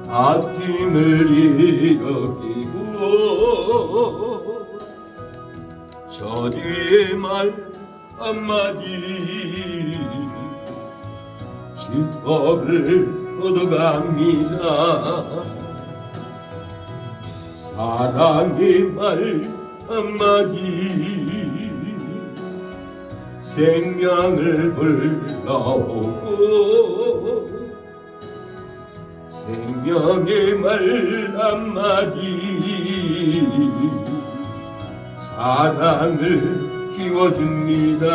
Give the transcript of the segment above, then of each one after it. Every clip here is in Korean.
아픔을 일으키고 저 뒤에 말 한마디 지퍼를 걷어갑니다. 사랑의 말 한마디 생명을 불러오고 생명의 말 한마디 사랑을 키워줍니다.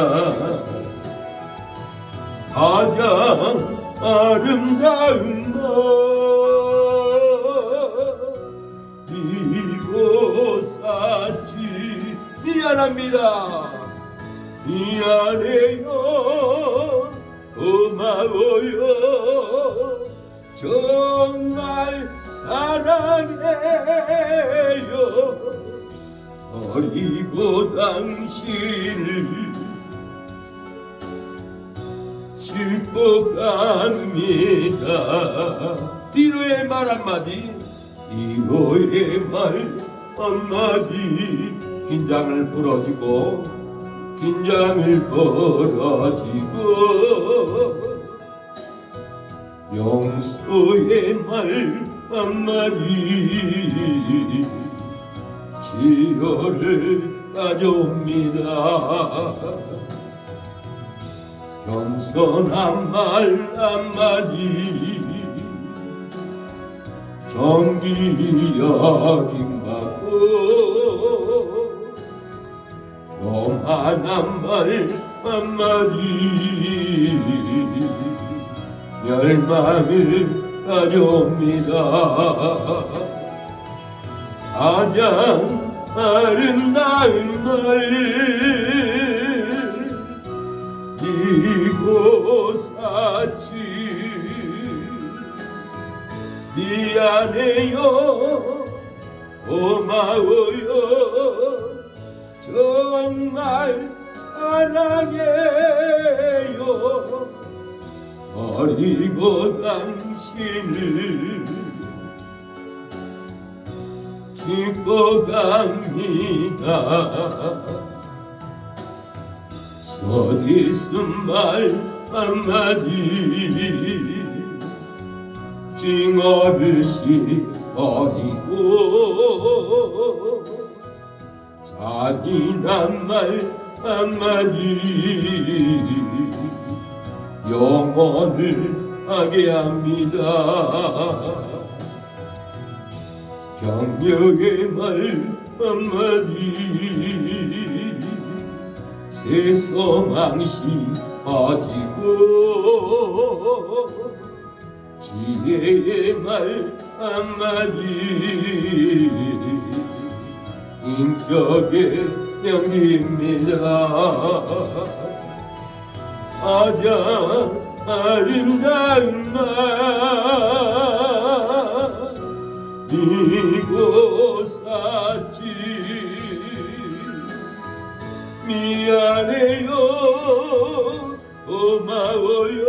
가장 아름다운 말 이곳사치 미안합니다. 미안해요. 고마워요. 정말 사랑해요. 어리고 당신을 축복합니다. 위로의 말 한마디 위로의 말 한마디 긴장을 풀어주고 긴장을 풀어주고 용서의 말 한마디 치료를 가져옵니다. 겸손한 말 한마디 정기 여김받고 요만한 말 한마디 열망을 가져옵니다. 가장 아름다운 말 이곳사치 미안해요. 고마워요. 정말 사랑해요. 어리고 당신을 축복합니다. 서디쓴 말 한마디 징어르시 버리고 잔인한 말 한마디 영원을 하게 합니다. 격려의 말 한마디 새 소망시 퍼지고 지혜의 말 한마디 인격의 영입니다. 가장 아름다운 말 이곳사치 미안해요. 고마워요.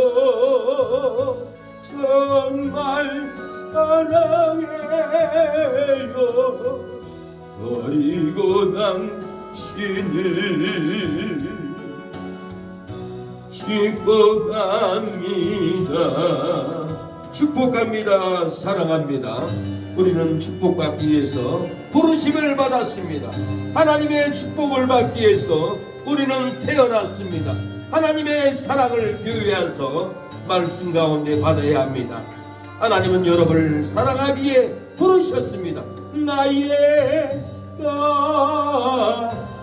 정말 사랑해요. 그리고 당신을 축복합니다. 축복합니다. 사랑합니다. 우리는 축복받기 위해서 부르심을 받았습니다. 하나님의 축복을 받기 위해서 우리는 태어났습니다. 하나님의 사랑을 교회에서 말씀 가운데 받아야 합니다. 하나님은 여러분을 사랑하기에 부르셨습니다. 나의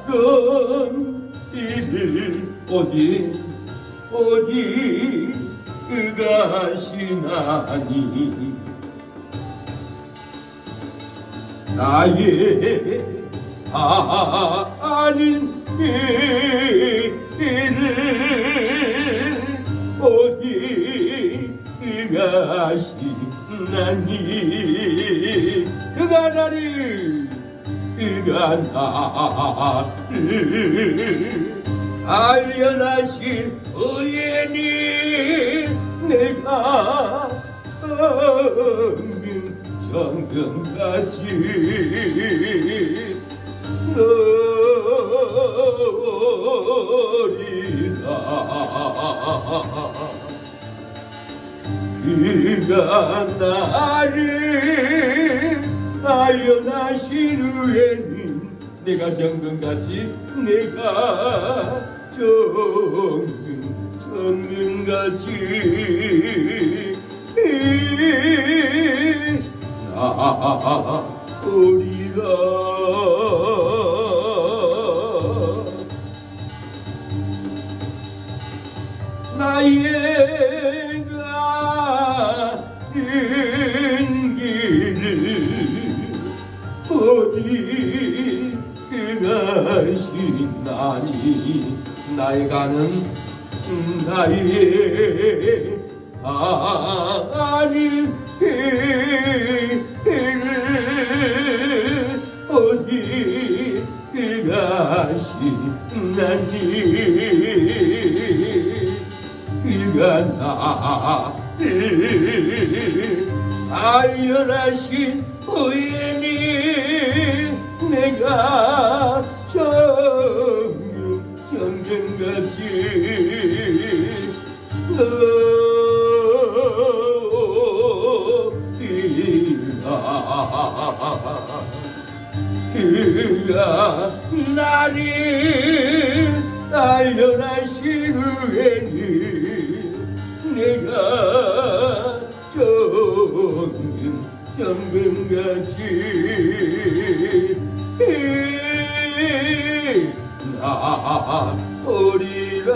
가는 일을 어디 가시나니 나의 아는 일을 어디 가시나니 그가 나를 알려나신 의인이 내가 정금같이 너리라. 그가 나를 하여나신 후에는 내가 정금같이 내가 정금같이 나오리라. 나의 가는 길을 어디 가시나니. 나의 가는 나의 가는 길을 어디 가시나니. 그가 나를 하여나신 후에는 내가 정금같이 너리라. 그가 나를 하여나신 후에는 내가 정금같이 나오리라.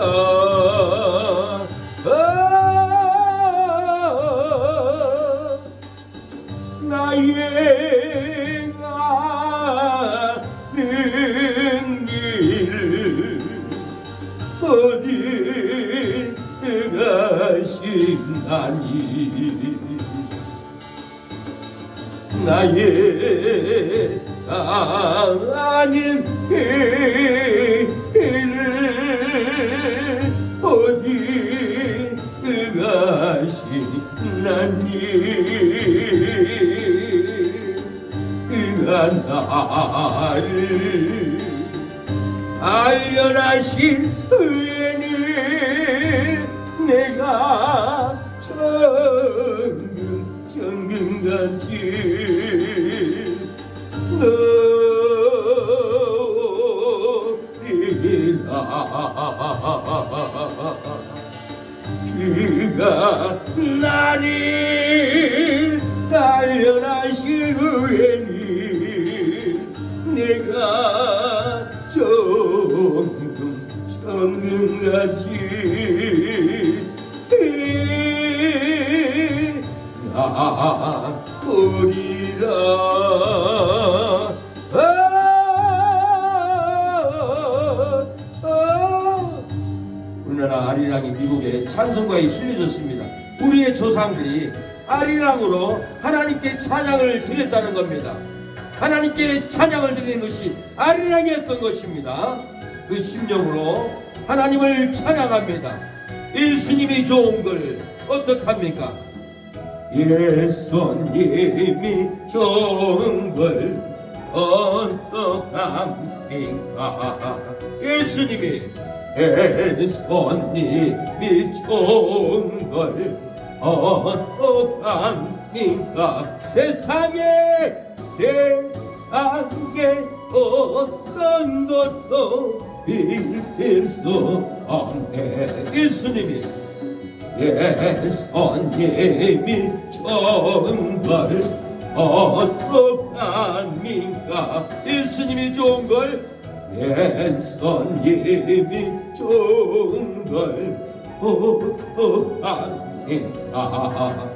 나의 가는 길 어디 가시나니. 나의 가는 길을 어디 가시나니. 그가 나를 하여나신 후에는 내가 정금같이 너리라. 그가 나를 하여나신 후에는 내가 정금같이 나오리라. 우리나라 아리랑이 미국에 찬송가에 실려졌습니다. 우리의 조상들이 아리랑으로 하나님께 찬양을 드렸다는 겁니다. 하나님께 찬양을 드리는 것이 아리랑이었던 것입니다. 그 심령으로 하나님을 찬양합니다. 예수님이 좋은 걸 어떡합니까? 예수님이 좋은 걸 어떡합니까? 예수님이 좋은 걸 어떡합니까? 세상에 어떤 것도 이길 수 없네. 예수님이 좋은 걸 어떡합니까? 예수님이 좋은 걸 예수님이 좋은 걸 어떡합니까?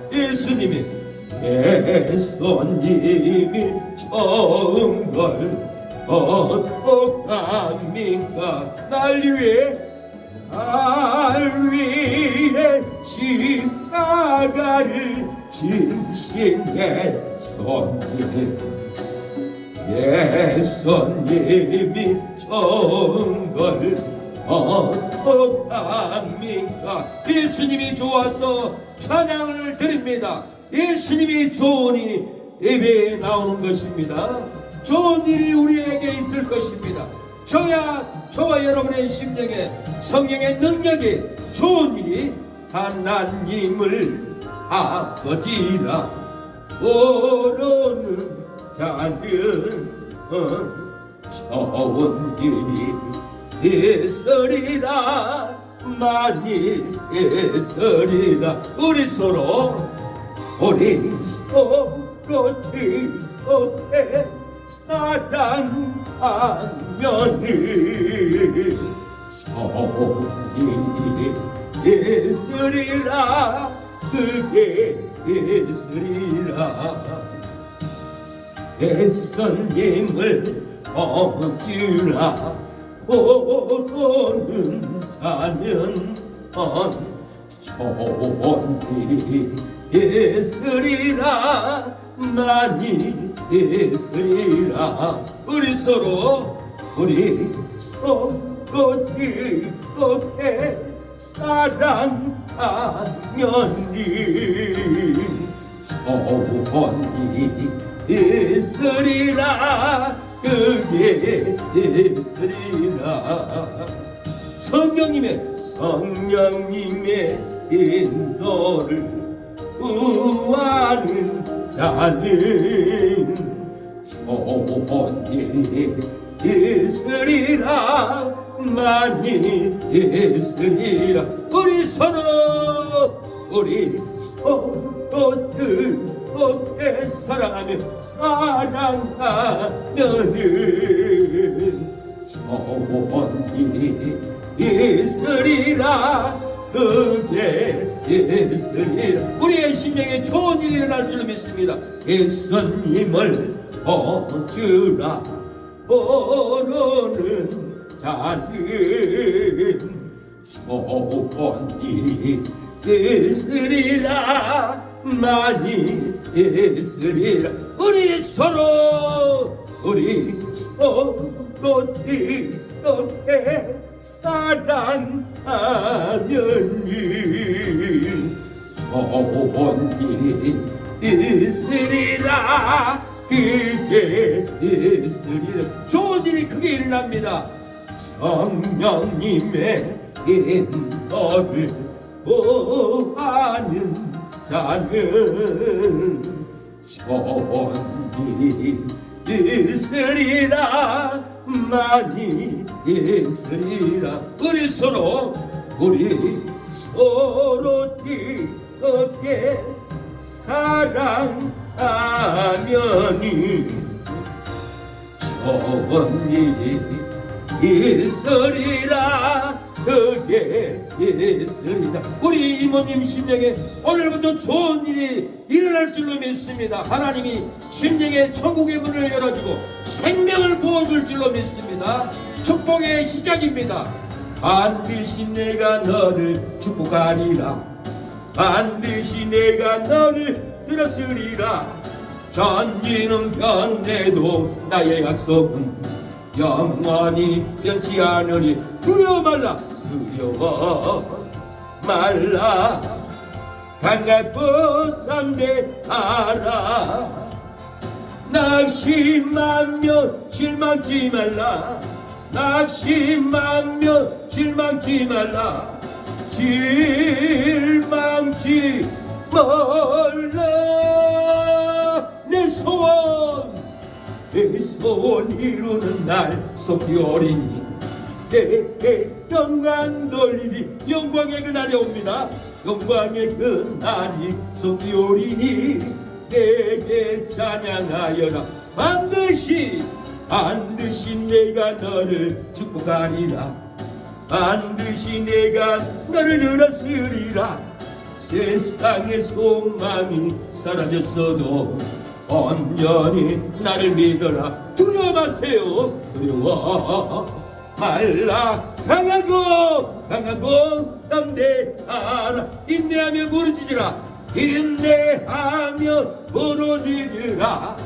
예수님이 좋은 걸 어떡합니까? 날 위해 십자가를 지신 예수님이 좋은 걸 어떡합니까? 행복합니까? 예수님이 좋아서 찬양을 드립니다. 예수님이 좋으니 예배에 나오는 것입니다. 좋은 일이 우리에게 있을 것입니다. 저와 여러분의 심령에 성령의 능력이 좋은 일이 하나님을 아버지라 부르는 자는 좋은 일이 있으리라. 많이 있으리라. 우리 서로 이렇게 사랑하면은 좋은 일이 있으리라. 그게 있으리라. 예수님을 어찌라 보는 자는 좋은 일이 있으리라. 많이 있으리라. 우리 서로 이렇게 사랑하면이 좋은 일이 있으리라. 그게 있으리라. 성령님의 인도를 구하는 자는 좋은 일이 있으리라. 많이 있으리라. 우리 서로 뜨겁게 사랑하면은 좋은 일이 있으리라. 그게 있으리라. 우리의 심령에 좋은 일이 일어날 줄 믿습니다. 예수님을 어주라 모르는 자는 좋은 일이 있으리라. 많이 있으리라. 우리 서로 뜨겁게 사랑하면이 좋은 일이 있으리라. 그게 있으리라. 좋은 일이 크게 일어납니다. 성령님의 인도를 구하는 자는 좋은 일이 있으리라. 많이 있으리라. 우리 서로 뜨겁게 사랑하면이 좋은 일이 있으리라. 그게 있으리라. 우리 이모님 심령에 오늘부터 좋은 일이 일어날 줄로 믿습니다. 하나님이 심령에 천국의 문을 열어주고 생명을 부어줄 줄로 믿습니다. 축복의 시작입니다. 반드시 내가 너를 축복하리라. 반드시 내가 너를 들었으리라. 전지는 변해도 나의 약속은 영원히 변치 않으리. 두려워 말라. 강하고 담대하라. 낙심하며 실망치 말라. 낙심하며 실망치 말라. 실망치 말라. 내 소원 이루는 날 속히 어리니 내게 영광 돌리니. 영광의 그날이 옵니다. 영광의 그날이 속히 오리니 내게 찬양하여라. 반드시 내가 너를 축복하리라. 반드시 내가 너를 들었으리라. 세상의 소망이 사라졌어도 온전히 나를 믿어라. 두려워 마세요. 두려워 말라. 강하고 담대하라. 인내하며 부르짖으라. 인내하며 부르짖으라.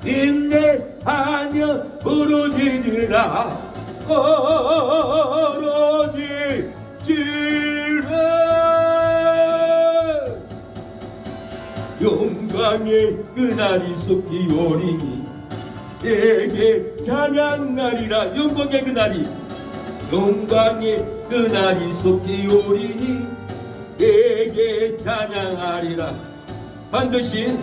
인내하며 부르짖으라. 영광의 그날이 속기오리니 내게 찬양하리라. 영광의 그날이 속기오리니 내게 찬양하리라. 반드시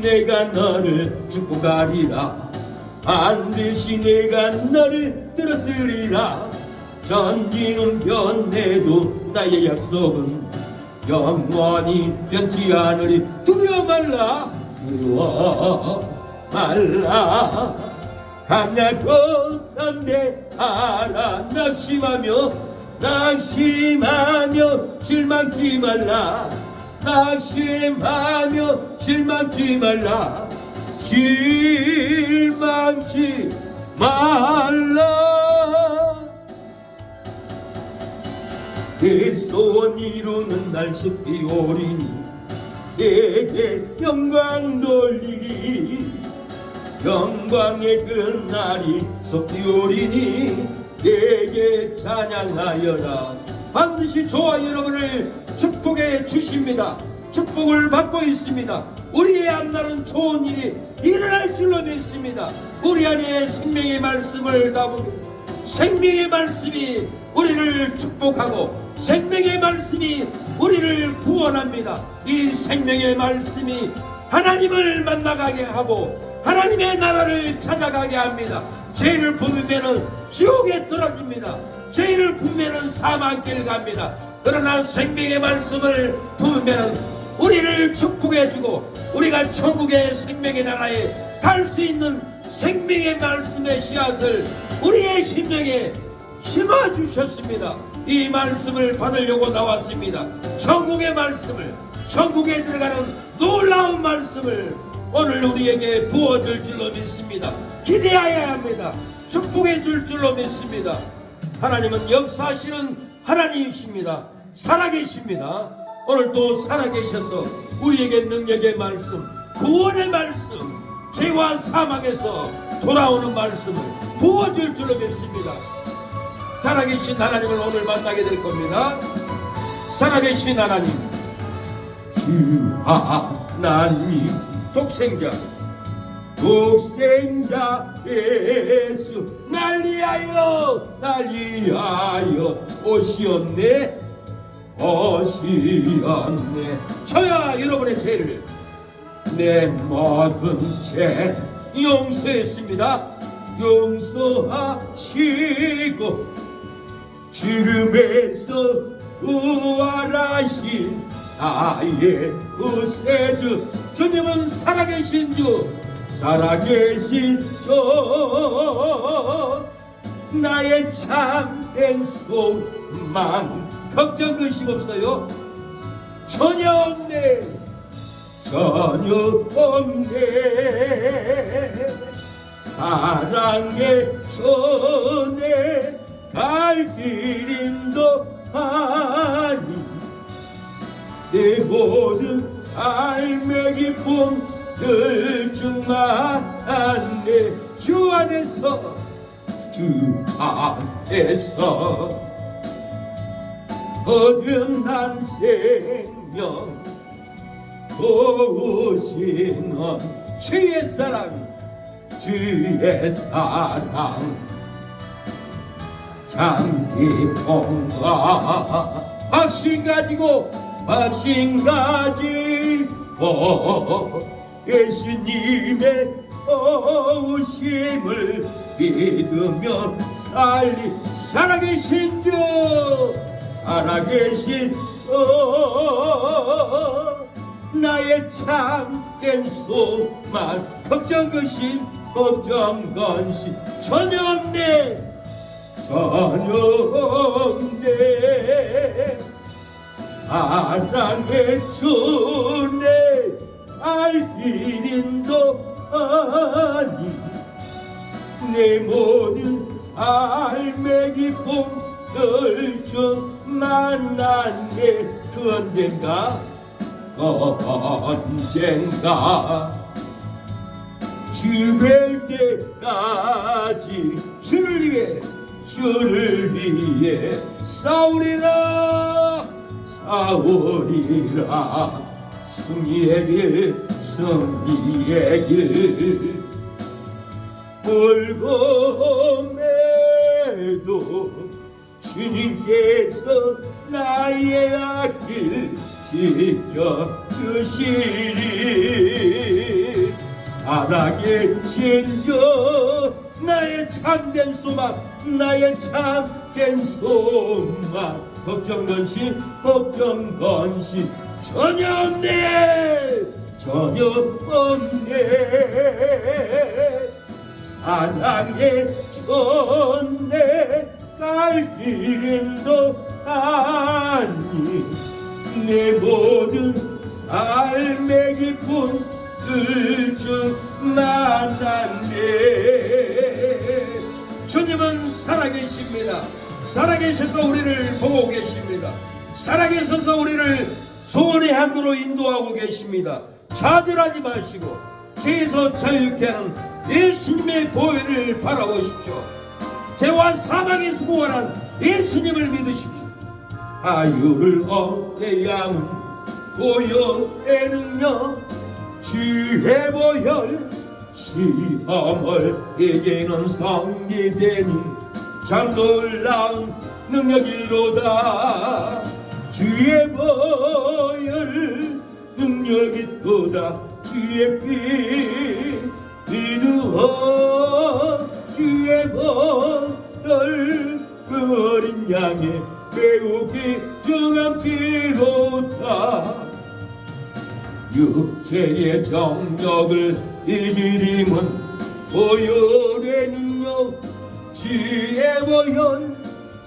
내가 너를 축복하리라. 반드시 내가 너를 들었으리라. 전지는 변해도 나의 약속은 영원히 변치 않으리. 두려워 말라. 강약고 담대하라. 낙심하며 실망치 말라. 실망치 말라. 내 소원 이루는 날 속기오리니 내게 영광 돌리리. 영광의 그날이 속기오리니 내게 찬양하여라. 반드시 저와 여러분을 축복해 주십니다. 축복을 받고 있습니다. 우리의 앞날은 좋은 일이 일어날 줄로 믿습니다. 우리 안에 생명의 말씀을 담은 생명의 말씀이 우리를 축복하고 생명의 말씀이 우리를 구원합니다. 이 생명의 말씀이 하나님을 만나가게 하고 하나님의 나라를 찾아가게 합니다. 죄를 품으면 지옥에 떨어집니다. 죄를 품으면 사망길 갑니다. 그러나 생명의 말씀을 품으면 우리를 축복해주고 우리가 천국의 생명의 나라에 갈 수 있는 생명의 말씀의 씨앗을 우리의 심령에 심어주셨습니다. 이 말씀을 받으려고 나왔습니다. 천국의 말씀을, 천국에 들어가는 놀라운 말씀을 오늘 우리에게 부어줄 줄로 믿습니다. 기대하여야 합니다. 축복해 줄 줄로 믿습니다. 하나님은 역사하시는 하나님이십니다. 살아계십니다. 오늘 또 살아계셔서 우리에게 능력의 말씀, 구원의 말씀, 죄와 사망에서 돌아오는 말씀을 부어줄 줄로 믿습니다. 살아계신 하나님을 오늘 만나게 될 겁니다. 살아계신 하나님, 주 하나님, 독생자 예수 난리하여 오시었네. 저야 여러분의 죄를 내 모든 죄 용서했습니다. 용서하시고 죽음에서 부활하신 나의 구세주 주님은 살아계신 주, 살아계신 주, 나의 참된 소망. 걱정 의심 없어요. 전혀 없네. 사랑의 전에 갈 길임도 아니 내 모든 삶의 기쁨 늘 충만하네. 주 안에서 거듭난 생명 도우시는 주의 사랑 장기통과 확신 가지고 예수님의 오심을 믿으며 살아계신 주, 살아계신 주, 나의 참된 소망. 걱정 근심 전혀 없네. 사랑의 주내 갈 길인도 아니 내 모든 삶의 기쁨 늘 주 만났네. 그 언젠가 주 뵐 때까지 주를 위해 주를 위해 싸우리라 싸우리라 승리의 길 승리의 길 불금에도 주님께서 나의 앞길 지켜주시리 사랑의 진저 나의 참된 소망 나의 참된 소망 걱정 근심 전혀 없네 전혀 없네 사랑의 전내 갈 길도 아니 내 모든 삶의 깊은 을쭉 만났네 주님은 살아계십니다 살아계셔서 우리를 보고 계십니다 살아계셔서 우리를 소원의 향으로 인도하고 계십니다 좌절하지 마시고 죄에서 자유케 하는 예수님의 보혈을 바라보십시오 죄와 사망에서 구원한 예수님을 믿으십시오 자유를 얻게 함은 보혈의 능력 주의 보혈 시험을 이기는 성리되니 참 놀라운 능력이로다 주의 보혈 능력이 또다 주의 피 믿으어 주의 보혈 그 어린 양의 매우 귀중한 피로다 육체의 정력을 이기림은 보혈의 능력 주의 보혈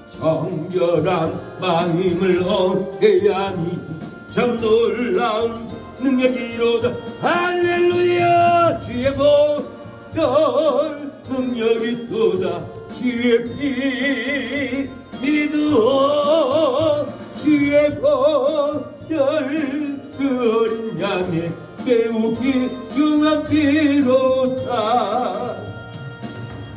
정결한 마음을 얻게 하니 참 놀라운 능력이로다 할렐루야 주의 보혈 능력이 또다 주의 피 믿어 주의 보혈 그 어린 양의 매우 귀중한 피로다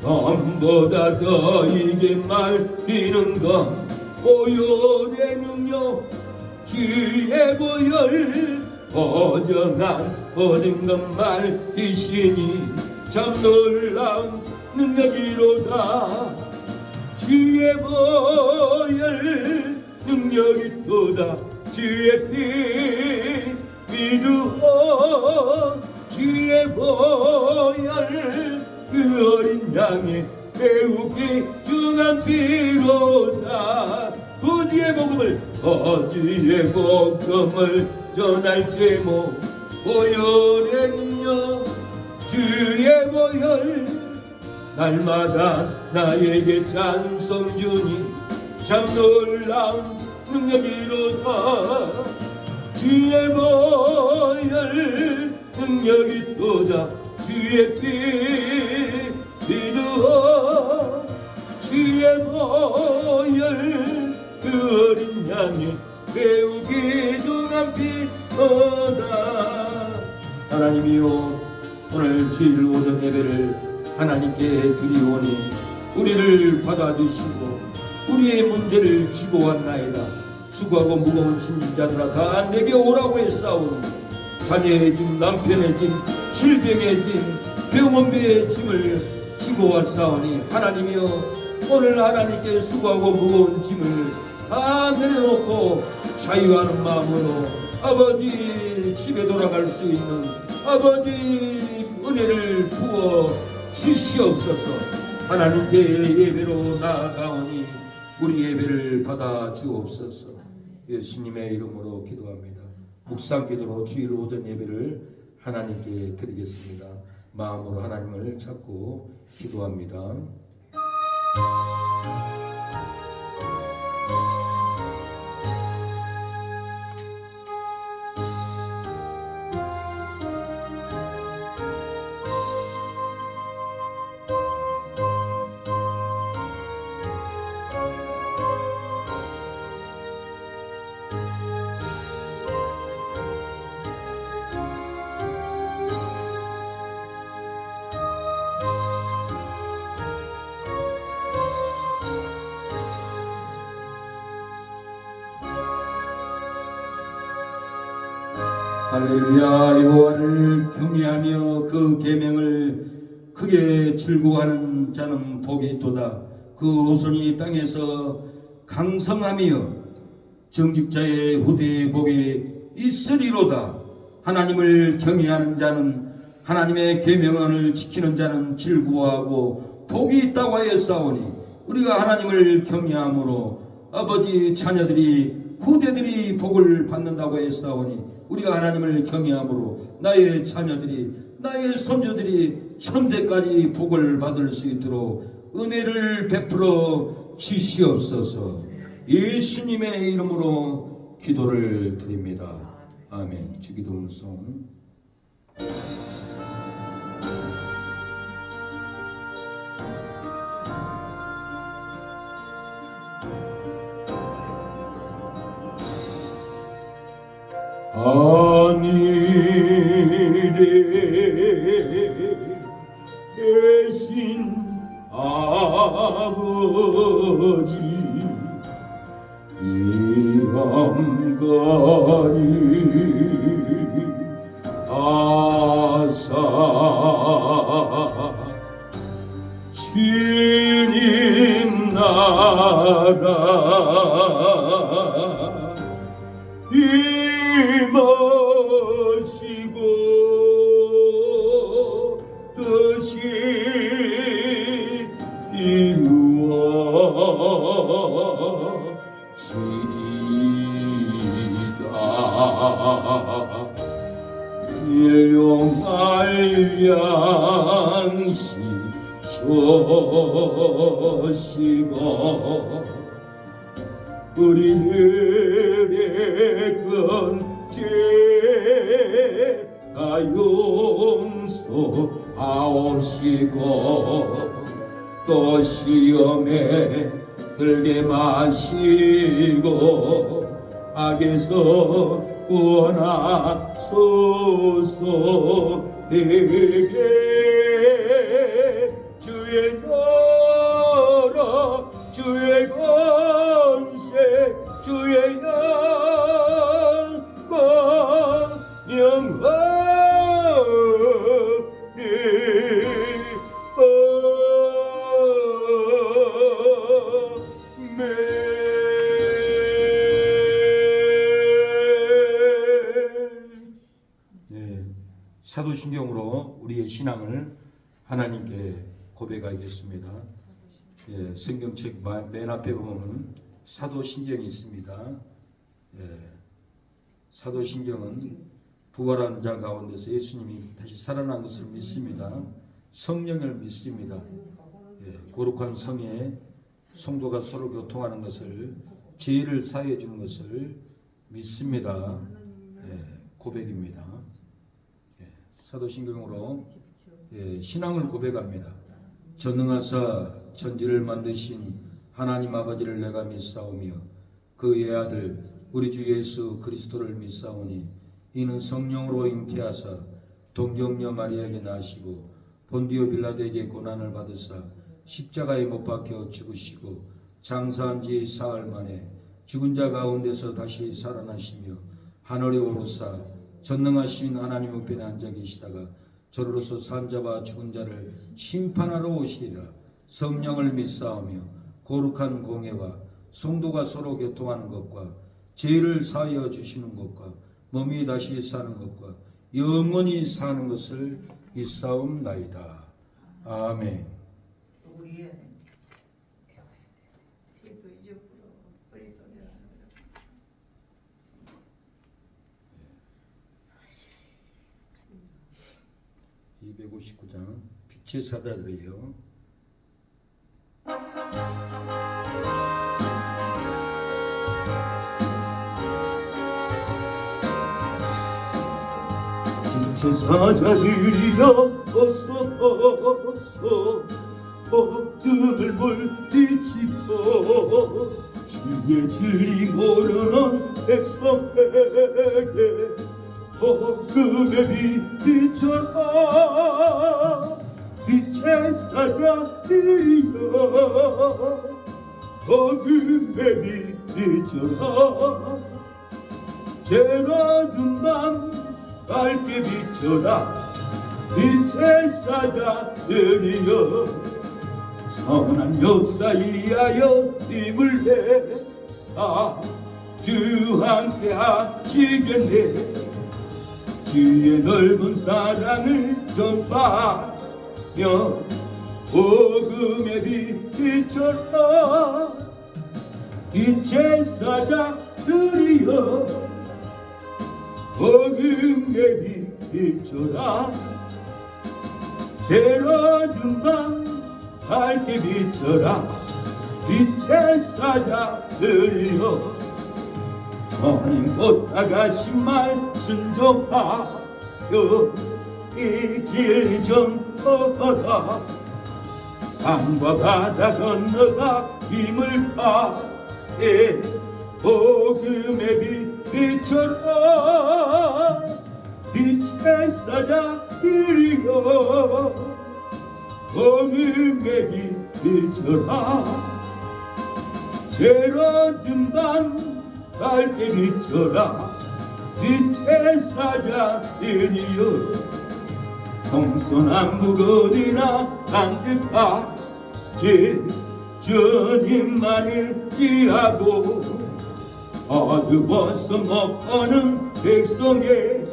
검보다 더 이게 말리는 건 보혈의 능력 주의 보혈 어정한 모든 것 말이시니 참 놀라운 능력이로다 주의 보혈 능력이 또다 주의 피 믿으어 주의 보혈 그 어린 양의 매우 귀중한 피로다 거지의 복음을 전할 제목 보혈의 능력 주의 보혈 날마다 나에게 찬송 주니 참 놀라운 능력이로다 주의 보혈 능력이 또다 주의 피 믿으어 주의 보혈 그 어린 양의 매우 귀중한 피로다 하나님이여 오늘 주일 오전 예배를 하나님께 드리오니 우리를 받아주시고 우리의 문제를 지고 왔나이다 수고하고 무거운 짐자들아 다 내게 오라고 했사오니 자녀의 짐 남편의 짐 질병의 짐 병원비의 짐을 지고 왔사오니 하나님이여 오늘 하나님께 수고하고 무거운 짐을 다 내려놓고 자유하는 마음으로 아버지 집에 돌아갈 수 있는 아버지 은혜를 부어 주시옵소서 하나님께 예배로 나아가오니 우리 예배를 받아 주옵소서 예수님의 이름으로 기도합니다 묵상 기도로 주일 오전 예배를 하나님께 드리겠습니다 마음으로 하나님을 찾고 기도합니다 할렐루야. 여호와를 경외하며 그 계명을 크게 즐거워하는 자는 복이 있도다. 그 후손이 땅에서 강성하며 정직자의 후대의 복이 있으리로다. 하나님을 경외하는 자는, 하나님의 계명을 지키는 자는 즐거워하고 복이 있다고 하였사오니, 우리가 하나님을 경외함으로 아버지 자녀들이, 후대들이 복을 받는다고 했사오니, 우리가 하나님을 경외함으로 나의 자녀들이, 나의 손주들이 천대까지 복을 받을 수 있도록 은혜를 베풀어 주시옵소서. 예수님의 이름으로 기도를 드립니다. 아멘. 주기도문송. 하늘에 계신 아버지, 이함가리 아사 주님 나라 임하시고 뜻이 이루어지리이다. 일용할 양식 주시고 우리들의 건죄 다 용서하옵시고 또 시험에 들게 마시고 악에서 구원하소서. 되게 주의 나라 주의 권세 주의 영광 영원히 사도신경으로 우리의 신앙을 하나님께 고백하겠습니다. 성경책 맨 앞에 보면 사도신경이 있습니다. 사도신경은 부활한 자 가운데서 예수님이 다시 살아난 것을 믿습니다. 성령을 믿습니다. 거룩한 성에 성도가 서로 교통하는 것을, 죄를 사해 주는 것을 믿습니다. 고백입니다. 사도신경으로 신앙을 고백합니다. 전능하사 천지를 만드신 하나님 아버지를 내가 믿사오며 그의 아들 우리 주 예수 그리스도를 믿사오니 이는 성령으로 잉태하사 동정녀 마리아에게 나시고 본디오 빌라도에게 고난을 받으사 십자가에 못 박혀 죽으시고 장사한 지 사흘 만에 죽은 자 가운데서 다시 살아나시며 하늘에 오르사 전능하신 하나님 우편에 앉아 계시다가 저로서 산 자와 죽은 자를 심판하러 오시리라. 성령을 믿사오며 거룩한 공예와 성도가 서로 교통하는 것과 죄를 사하여 주시는 것과 몸이 다시 사는 것과 영원히 사는 것을 믿사옵나이다. 아멘. 259장 빛의 사자들이요. 빛의 사자들이여 어서 어둠을 물리치고 주의 진리 모르는 백성에게 복음의 빛 비춰라. 빛의 사자들이여 복음의 빛 비춰라. 죄가 든 맘 밝게 비춰라. 빛의 사자들이여 선한 역사 이하여 힘을 내. 주 함께 하시겠네. 주의 넓은 사랑을 전파하며 복음의 빛 비춰라. 빛의 사자들이여 복음의 빛 비춰라. 새로운 밤 밝게 비춰라. 빛의 사자들이여 선행 곧다가신 말 순종하여 이 길 전하라. 산과 바다 건너가 힘을 파해 복음의 빛 비춰라. 빛의 사자들이여 복음의 빛 비춰라. 새로운 밤 밝게 비춰라. 빛의 사자들이여 동서남북 어디나 땅끝까지 주님만을 지하고 어두워서 못 보는 백성의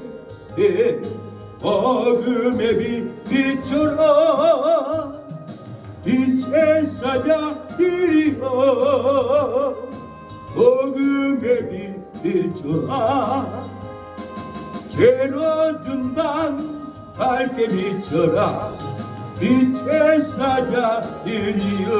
복음의 빛 비춰라. 빛의 사자들이여 복음의 빛 비춰라. 새로운 밤 밝게 비춰라. 빛의 사자들이여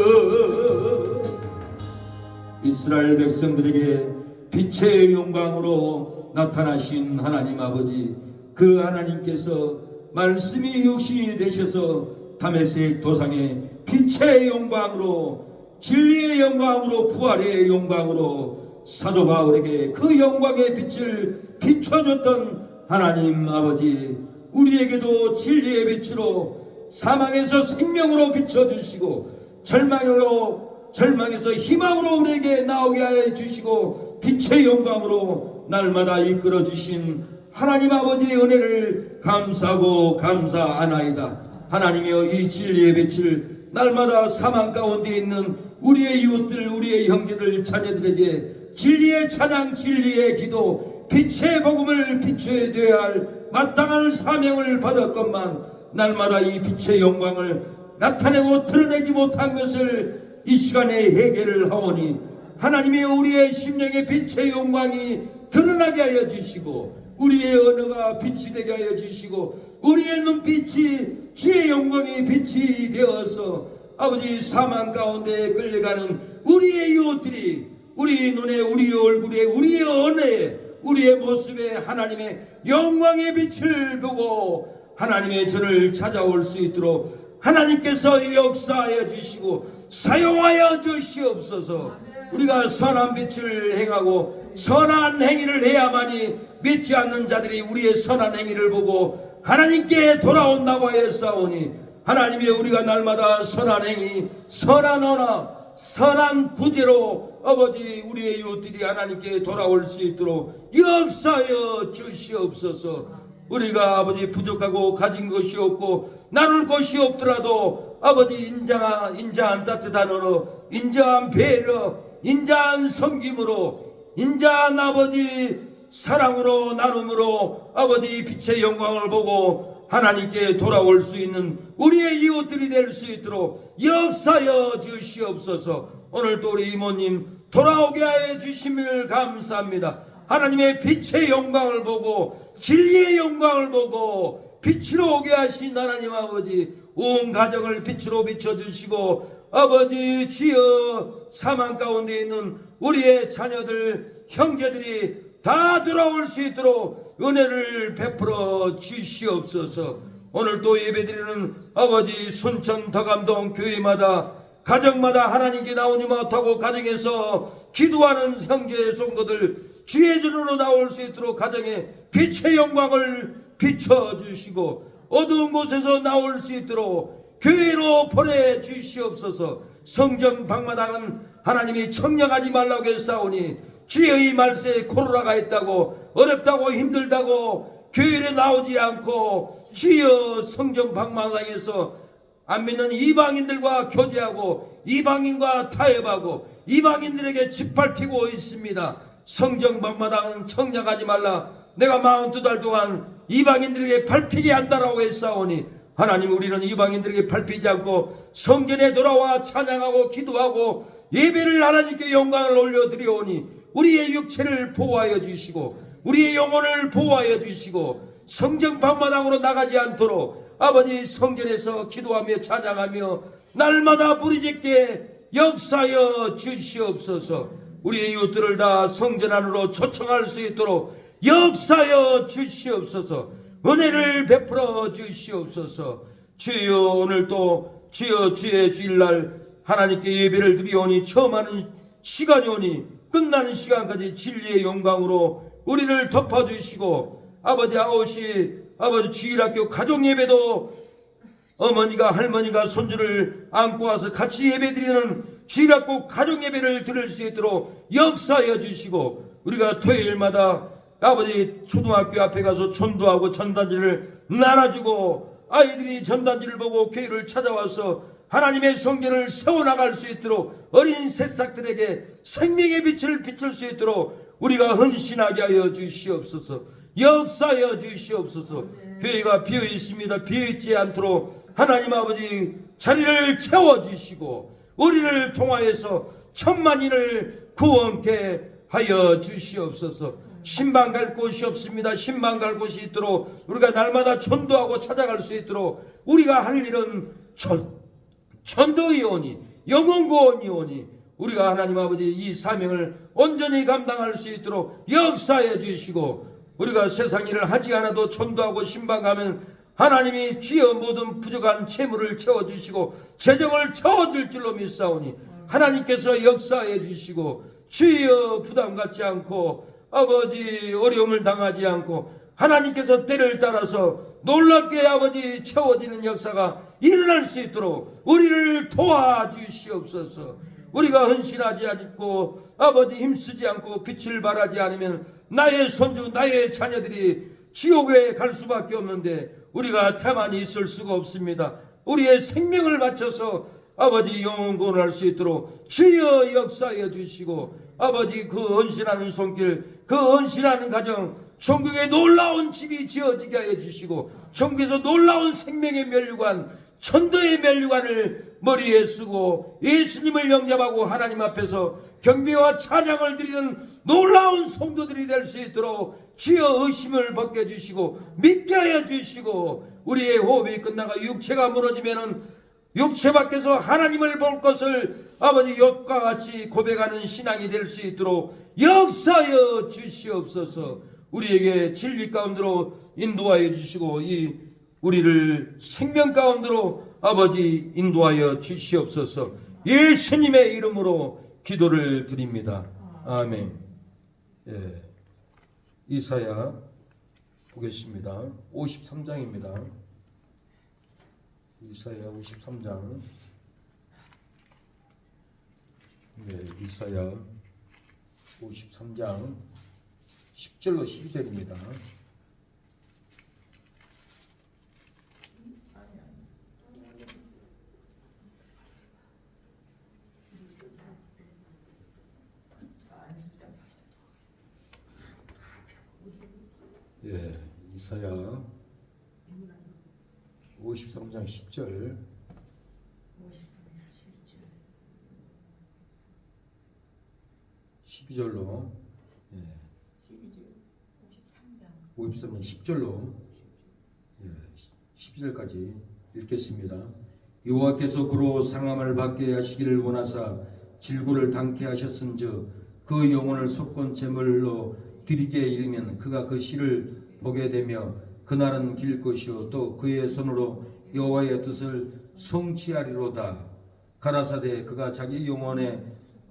이스라엘 백성들에게 빛의 영광으로 나타나신 하나님 아버지, 그 하나님께서 말씀이 육신이 되셔서 다메섹 도상에 빛의 영광으로, 진리의 영광으로, 부활의 영광으로 사도 바울에게 그 영광의 빛을 비춰줬던 하나님 아버지, 우리에게도 진리의 빛으로 사망에서 생명으로 비춰주시고 절망에서 희망으로 우리에게 나오게 하여 주시고 빛의 영광으로 날마다 이끌어 주신 하나님 아버지의 은혜를 감사하고 감사하나이다. 하나님이여, 이 진리의 빛을 날마다 사망 가운데 있는 우리의 이웃들, 우리의 형제들, 자녀들에게 진리의 찬양, 진리의 기도, 빛의 복음을 비춰야 할 마땅한 사명을 받았건만 날마다 이 빛의 영광을 나타내고 드러내지 못한 것을 이 시간에 회개를 하오니 하나님이 우리의 심령의 빛의 영광이 드러나게 하여 주시고 우리의 언어가 빛이 되게 하여 주시고 우리의 눈빛이 주의 영광이 빛이 되어서 아버지 사망 가운데 끌려가는 우리의 이웃들이 우리 눈에, 우리의 얼굴에, 우리의 언어에, 우리의 모습에 하나님의 영광의 빛을 보고 하나님의 전을 찾아올 수 있도록 하나님께서 역사하여 주시고 사용하여 주시옵소서. 우리가 선한 빛을 행하고 선한 행위를 해야만이 믿지 않는 자들이 우리의 선한 행위를 보고 하나님께 돌아온다고 하였사오니 하나님이 우리가 날마다 선한 행위, 선한 언어, 선한 부재로 아버지 우리의 이웃들이 하나님께 돌아올 수 있도록 역사하여 주시옵소서. 우리가 아버지 부족하고 가진 것이 없고 나눌 것이 없더라도 아버지 인자한 따뜻한 언어, 인자한 배려, 인자한 섬김으로, 인자한 아버지 사랑으로 나눔으로 아버지 빛의 영광을 보고 하나님께 돌아올 수 있는 우리의 이웃들이 될 수 있도록 역사하여 주시옵소서. 오늘 또 우리 이모님 돌아오게 하여 주심을 감사합니다. 하나님의 빛의 영광을 보고 진리의 영광을 보고 빛으로 오게 하신 하나님 아버지, 온 가정을 빛으로 비춰주시고 아버지 지어 사망 가운데 있는 우리의 자녀들, 형제들이 다 돌아올 수 있도록 은혜를 베풀어 주시옵소서. 오늘 또 예배드리는 아버지 순천 덕암동 교회마다 가정마다 하나님께 나오지 못하고 가정에서 기도하는 형제 성도들 주의 전으로 나올 수 있도록 가정에 빛의 영광을 비춰주시고 어두운 곳에서 나올 수 있도록 교회로 보내주시옵소서. 성전 방마당은 하나님이 청량하지 말라고 했사오니 주의 이 말세에 코로나가 있다고 어렵다고 힘들다고 교회에 나오지 않고 주여 성전 방망당에서 안 믿는 이방인들과 교제하고 이방인과 타협하고 이방인들에게 짓밟히고 있습니다. 성전 방마당은 청량하지 말라. 내가 42달 동안 이방인들에게 밟히게 한다라고 했사오니 하나님, 우리는 이방인들에게 밟히지 않고 성전에 돌아와 찬양하고 기도하고 예배를 하나님께 영광을 올려드리오니 우리의 육체를 보호하여 주시고 우리의 영혼을 보호하여 주시고 성전 방마당으로 나가지 않도록 아버지 성전에서 기도하며 찬양하며 날마다 부르짖게 역사하여 주시옵소서. 우리의 이웃들을 다 성전 안으로 초청할 수 있도록 역사하여 주시옵소서. 은혜를 베풀어 주시옵소서. 주여, 오늘도 주여 주의 주일날 하나님께 예배를 드리오니 처음 하는 시간이 오니 끝나는 시간까지 진리의 영광으로 우리를 덮어주시고 아버지 9시 아버지 주일학교 가족예배도 어머니가 할머니가 손주를 안고 와서 같이 예배드리는 주일학교 가족예배를 드릴 수 있도록 역사하여 주시고 우리가 토요일마다 아버지 초등학교 앞에 가서 전도하고 전단지를 나눠주고 아이들이 전단지를 보고 교회를 찾아와서 하나님의 성전을 세워나갈 수 있도록 어린 새싹들에게 생명의 빛을 비출 수 있도록 우리가 헌신하게 하여 주시옵소서. 역사하여 주시옵소서. 교회가 비어 있습니다. 비어 있지 않도록 하나님 아버지 자리를 채워주시고 우리를 통하여서 천만인을 구원케 하여 주시옵소서. 신방 갈 곳이 없습니다. 신방 갈 곳이 있도록 우리가 날마다 전도하고 찾아갈 수 있도록 우리가 할 일은 전도이오니 영혼구원이오니 우리가 하나님 아버지 이 사명을 온전히 감당할 수 있도록 역사해 주시고 우리가 세상 일을 하지 않아도 전도하고 신방 가면 하나님이 주여 모든 부족한 채무를 채워주시고 재정을 채워줄 줄로 믿사오니 하나님께서 역사해 주시고 주여 부담 갖지 않고 아버지 어려움을 당하지 않고 하나님께서 때를 따라서 놀랍게 아버지 채워지는 역사가 일어날 수 있도록 우리를 도와주시옵소서. 우리가 헌신하지 않고 아버지 힘쓰지 않고 빛을 발하지 않으면 나의 손주 나의 자녀들이 지옥에 갈 수밖에 없는데 우리가 태만히 있을 수가 없습니다. 우리의 생명을 바쳐서 아버지 영원구원을 할 수 있도록 주여 역사하여 주시고 아버지 그 헌신하는 손길 그 헌신하는 가정 천국에 놀라운 집이 지어지게 하여 주시고 천국에서 놀라운 생명의 면류관 천도의 면류관을 머리에 쓰고 예수님을 영접하고 하나님 앞에서 경배와 찬양을 드리는 놀라운 성도들이 될 수 있도록 주여 의심을 벗겨주시고 믿게 하여 주시고 우리의 호흡이 끝나가 육체가 무너지면은 육체 밖에서 하나님을 볼 것을 아버지 욥과 같이 고백하는 신앙이 될 수 있도록 역사하여 주시옵소서. 우리에게 진리 가운데로 인도하여 주시고 이 우리를 생명 가운데로 아버지 인도하여 주시옵소서. 예수님의 이름으로 기도를 드립니다. 아멘. 예. 이사야 보겠습니다. 53장입니다. 이사야 53장. 네, 이사야 53장 10절로 12절입니다. 예, 이사야 53장 10절 12절로 53장 10절로 12절까지 읽겠습니다. 여호와께서 그로 상함을 받게 하시기를 원하사 질고를 당케 하셨은즉 그 영혼을 속건 제물로 드리게 이르면 그가 그 씨를 보게 되며 그날은 길 것이요 또 그의 손으로 여호와의 뜻을 성취하리로다. 가라사대 그가 자기 영혼에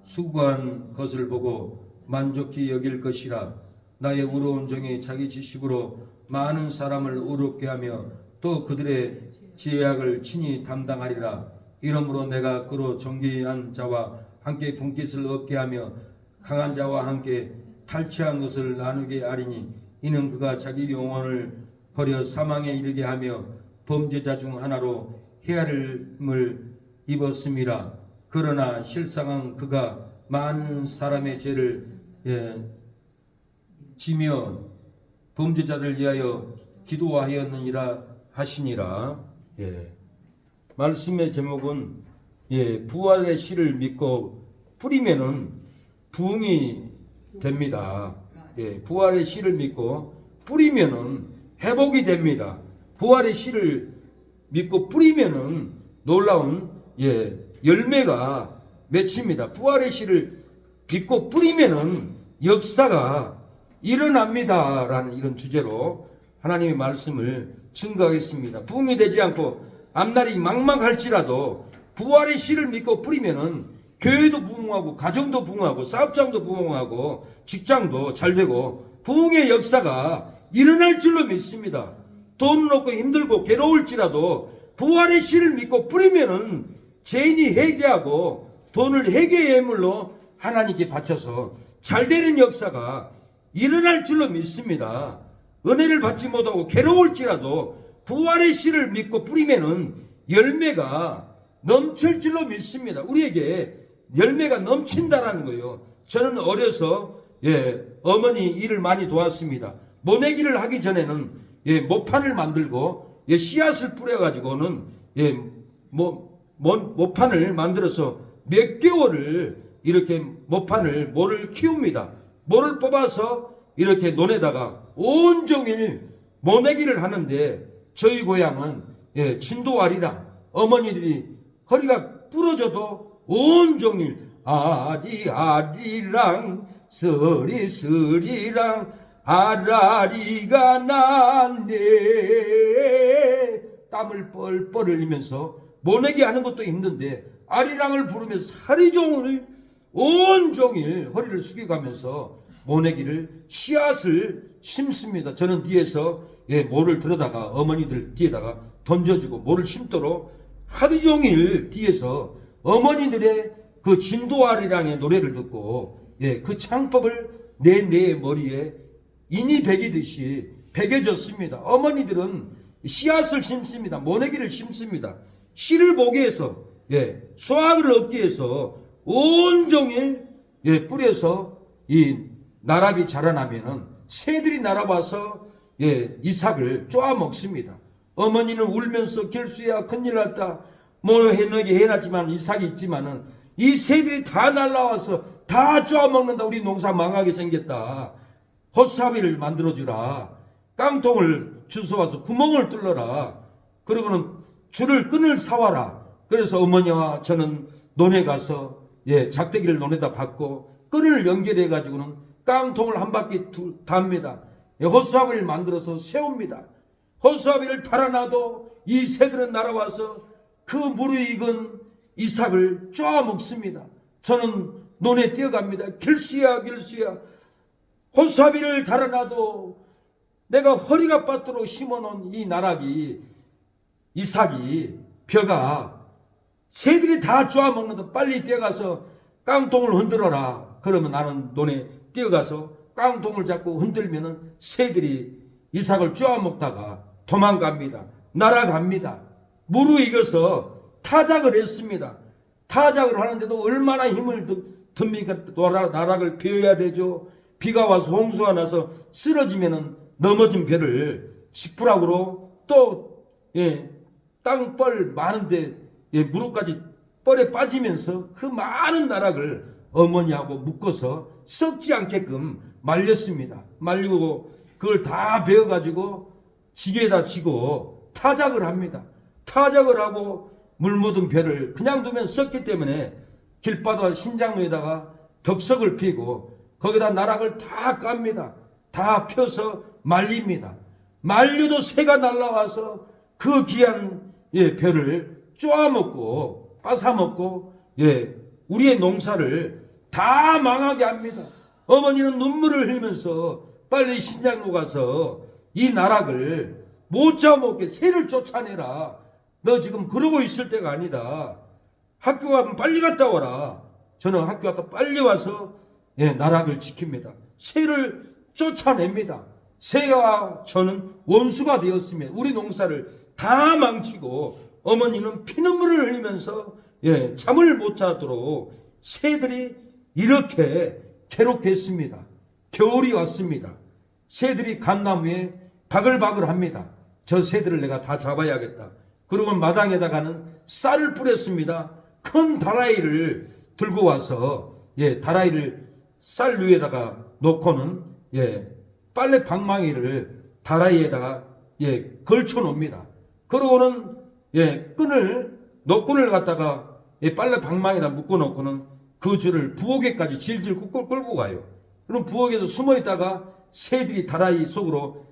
수고한 것을 보고 만족히 여길 것이라. 나의 의로운 종이 자기 지식으로 많은 사람을 의롭게 하며 또 그들의 죄악을 친히 담당하리라. 이러므로 내가 그로 정죄한 자와 함께 분깃을 얻게 하며 강한 자와 함께 탈취한 것을 나누게 하리니 이는 그가 자기 영혼을 버려 사망에 이르게 하며 범죄자 중 하나로 헤아림을 입었음이라. 그러나 실상은 그가 많은 사람의 죄를 지며 범죄자들 위하여 기도하였느니라 하시니라. 말씀의 제목은 부활의 씨를 믿고 뿌리면은 부흥이 됩니다. 부활의 씨를 믿고 뿌리면은 회복이 됩니다. 부활의 씨를 믿고 뿌리면은 놀라운 열매가 맺힙니다. 부활의 씨를 믿고 뿌리면은 역사가 일어납니다라는 이런 주제로 하나님의 말씀을 증거하겠습니다. 부흥이 되지 않고 앞날이 막막할지라도 부활의 씨를 믿고 뿌리면은 교회도 부흥하고 가정도 부흥하고 사업장도 부흥하고 직장도 잘 되고 부흥의 역사가 일어날 줄로 믿습니다. 돈 없고 힘들고 괴로울지라도 부활의 씨를 믿고 뿌리면은 죄인이 회개하고 돈을 회개의 예물로 하나님께 바쳐서 잘 되는 역사가 일어날 줄로 믿습니다. 은혜를 받지 못하고 괴로울지라도 부활의 씨를 믿고 뿌리면은 열매가 넘칠 줄로 믿습니다. 우리에게 열매가 넘친다라는 거예요. 저는 어려서 어머니 일을 많이 도왔습니다. 모내기를 하기 전에는 모판을 만들고 씨앗을 뿌려가지고는 모판을 만들어서 몇 개월을 이렇게 모를 키웁니다. 모를 뽑아서 이렇게 논에다가 온종일 모내기를 하는데 저희 고향은 진도아리랑 어머니들이 허리가 부러져도 온종일 아리아리랑 스리스리랑 아라리가 났네 땀을 뻘뻘 흘리면서 모내기 하는 것도 힘든데 아리랑을 부르면서 하루 종일 온종일 허리를 숙여가면서 모내기를 씨앗을 심습니다. 저는 뒤에서 모를 들어다가 어머니들 뒤에다가 던져주고 모를 심도록 하루 종일 뒤에서 어머니들의 그 진도아리랑의 노래를 듣고 그 창법을 내 머리에 인이 베기듯이 베겨졌습니다. 어머니들은 씨앗을 심습니다. 모내기를 심습니다. 씨를 보기 위해서 수확을 얻기 위해서 온종일 뿌려서 이 나락이 자라나면은 새들이 날아와서 이삭을 쪼아 먹습니다. 어머니는 울면서 결수야 큰일 났다. 뭐 해놨지만 이삭이 있지만은 이 새들이 다 날아와서 다 쪼아 먹는다. 우리 농사 망하게 생겼다. 호수아비를 만들어주라. 깡통을 주워와서 구멍을 뚫어라. 그리고는 줄을 끈을 사와라. 그래서 어머니와 저는 논에 가서 작대기를 논에다 박고 끈을 연결해 가지고는 깡통을 한 바퀴 답니다. 호수아비를 만들어서 세웁니다. 호수아비를 달아놔도 이 새들은 날아와서 그 무르익은 이삭을 쪼아 먹습니다. 저는 논에 뛰어갑니다. 길수야 길수야 호수아비를 달아놔도 내가 허리가 빠뜨로 심어놓은 이 나락이 이삭이 벼가 새들이 다 쪼아 먹는다. 빨리 뛰어가서 깡통을 흔들어라. 그러면 나는 논에 뛰어가서 깡통을 잡고 흔들면은 새들이 이삭을 쪼아 먹다가 도망갑니다. 날아갑니다. 무르익어서 타작을 했습니다. 타작을 하는데도 얼마나 힘을 듭니까? 나락을 베어야 되죠. 비가 와서 홍수가 나서 쓰러지면은 넘어진 배를 지푸라기로 또 땅벌 많은데 무릎까지 뻘에 빠지면서 그 많은 나락을 어머니하고 묶어서 썩지 않게끔 말렸습니다. 말리고 그걸 다 베어가지고 지게에다 지고 타작을 합니다. 타작을 하고 물 묻은 배를 그냥 두면 썩기 때문에 길바다 신장로에다가 덕석을 피고 거기다 나락을 다 깝니다. 다 펴서 말립니다. 말려도 새가 날라와서 그 귀한 벼를 쪼아먹고 뺏어먹고 우리의 농사를 다 망하게 합니다. 어머니는 눈물을 흘리면서 빨리 신장로 가서 이 나락을 못 잡아먹게 새를 쫓아내라. 너 지금 그러고 있을 때가 아니다. 학교 가면 빨리 갔다 와라. 저는 학교 갔다 빨리 와서 나락을 지킵니다. 새를 쫓아냅니다. 새와 저는 원수가 되었으며 우리 농사를 다 망치고 어머니는 피눈물을 흘리면서 잠을 못 자도록 새들이 이렇게 괴롭겠습니다. 겨울이 왔습니다. 새들이 감나무에 바글바글합니다. 저 새들을 내가 다 잡아야겠다. 그리고 마당에다가는 쌀을 뿌렸습니다. 큰 다라이를 들고 와서 다라이를 쌀 위에다가 놓고는 빨래 방망이를 다라이에다가 걸쳐 놓습니다. 그러고는 노끈을 갖다가 빨래 방망이에다 묶어 놓고는 그 줄을 부엌에까지 질질 끌고 가요. 그럼 부엌에서 숨어 있다가 새들이 다라이 속으로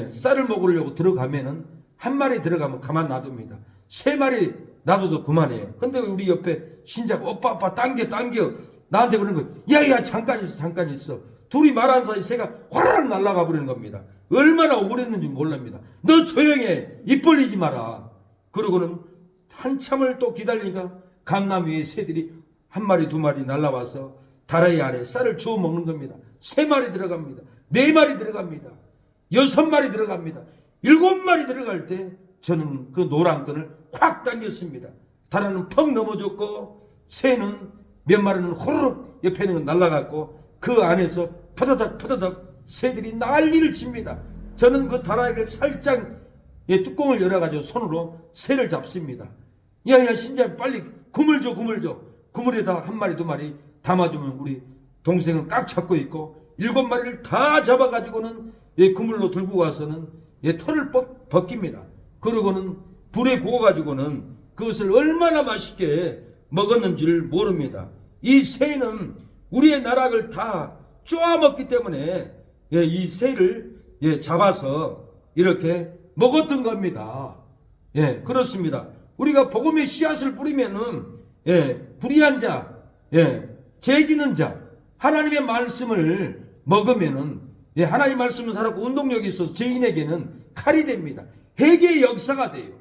쌀을 먹으려고 들어가면은 한 마리 들어가면 가만 놔둡니다. 세 마리 놔둬도 그만해요. 근데 우리 옆에 신자가 오빠 당겨 나한테 그러는 거예요. 야야 잠깐 있어. 둘이 말하는 사이 새가 화라락 날아가 버리는 겁니다. 얼마나 억울했는지 몰랍니다. 너 조용해. 입 벌리지 마라. 그러고는 한참을 또 기다리니까 감나무 위에 새들이 한 마리 두 마리 날아와서 다라이 안에 쌀을 주워 먹는 겁니다. 세 마리 들어갑니다. 네 마리 들어갑니다. 여섯 마리 들어갑니다. 일곱 마리 들어갈 때 저는 그 노란 끈을 확 당겼습니다. 다라는 펑 넘어졌고 새는 몇 마리는 호로록 옆에 있는 건 날아갔고 그 안에서 퍼다닥 새들이 난리를 칩니다. 저는 그 다라이를 살짝 뚜껑을 열어가지고 손으로 새를 잡습니다. 야야 신자 빨리 그물 줘. 그물에다 한 마리 두 마리 담아주면 우리 동생은 꽉 잡고 있고 일곱 마리를 다 잡아가지고는 그물로 들고 와서는 털을 벗깁니다. 그러고는 불에 구워가지고는 그것을 얼마나 맛있게 먹었는지를 모릅니다. 이 새는 우리의 나락을 다 쪼아먹기 때문에 이 새를 잡아서 이렇게 먹었던 겁니다. 그렇습니다. 우리가 복음의 씨앗을 뿌리면은 불의한 자, 죄지는 자, 하나님의 말씀을 먹으면은 하나님 말씀을 살았고 운동력이 있어서 죄인에게는 칼이 됩니다. 회개의 역사가 돼요.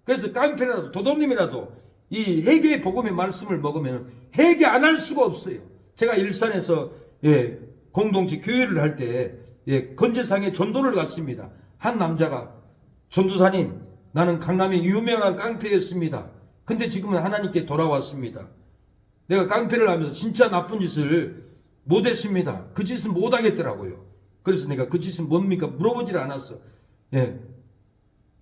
그래서 깡패라도 도둑님이라도 이 회개의 복음의 말씀을 먹으면 회개 안 할 수가 없어요. 제가 일산에서 공동체 교회를 할 때 건재상에 전도를 갔습니다. 한 남자가 전도사님 나는 강남의 유명한 깡패였습니다. 근데 지금은 하나님께 돌아왔습니다. 내가 깡패를 하면서 진짜 나쁜 짓을 못했습니다. 그 짓은 못하겠더라고요. 그래서 내가 그 짓은 뭡니까? 물어보질 않았어.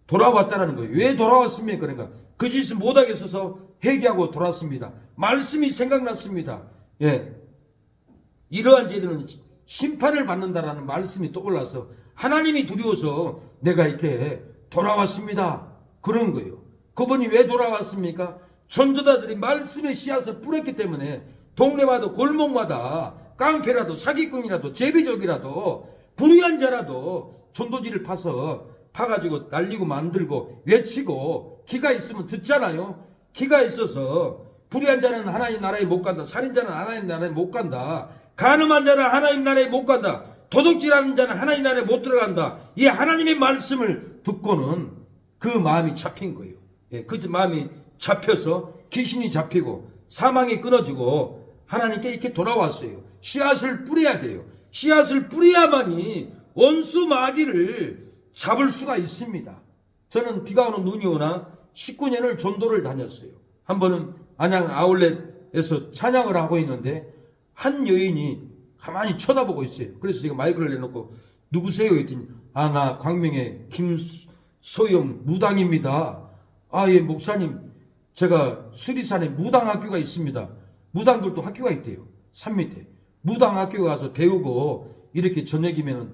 돌아왔다라는 거예요. 왜 돌아왔습니까? 그러니까 그 짓은 못하겠어서 회개하고 돌아왔습니다. 말씀이 생각났습니다. 이러한 죄들은 심판을 받는다라는 말씀이 떠올라서 하나님이 두려워서 내가 이렇게 돌아왔습니다. 그런 거예요. 그분이 왜 돌아왔습니까? 전도자들이 말씀의 씨앗을 뿌렸기 때문에 동네마다 골목마다 깡패라도 사기꾼이라도 제비족이라도 불의한 자라도 전도지를 파가지고 날리고 만들고 외치고 기가 있으면 듣잖아요. 기가 있어서 불의한 자는 하나님 나라에 못 간다. 살인자는 하나님 나라에 못 간다. 간음한 자는 하나님 나라에 못 간다. 도둑질하는 자는 하나님 나라에 못 들어간다. 이 하나님의 말씀을 듣고는 그 마음이 잡힌 거예요. 그 마음이 잡혀서 귀신이 잡히고 사망이 끊어지고 하나님께 이렇게 돌아왔어요. 씨앗을 뿌려야 돼요. 씨앗을 뿌려야만이 원수 마귀를 잡을 수가 있습니다. 저는 비가 오는 눈이 오나 19년을 전도를 다녔어요. 한 번은 안양 아울렛에서 찬양을 하고 있는데 한 여인이 가만히 쳐다보고 있어요. 그래서 제가 마이크를 내놓고 누구세요? 했더니 나 광명의 김소영 무당입니다. 예 목사님 제가 수리산에 무당학교가 있습니다. 무당들도 학교가 있대요. 산 밑에 무당학교 가서 배우고 이렇게 저녁이면은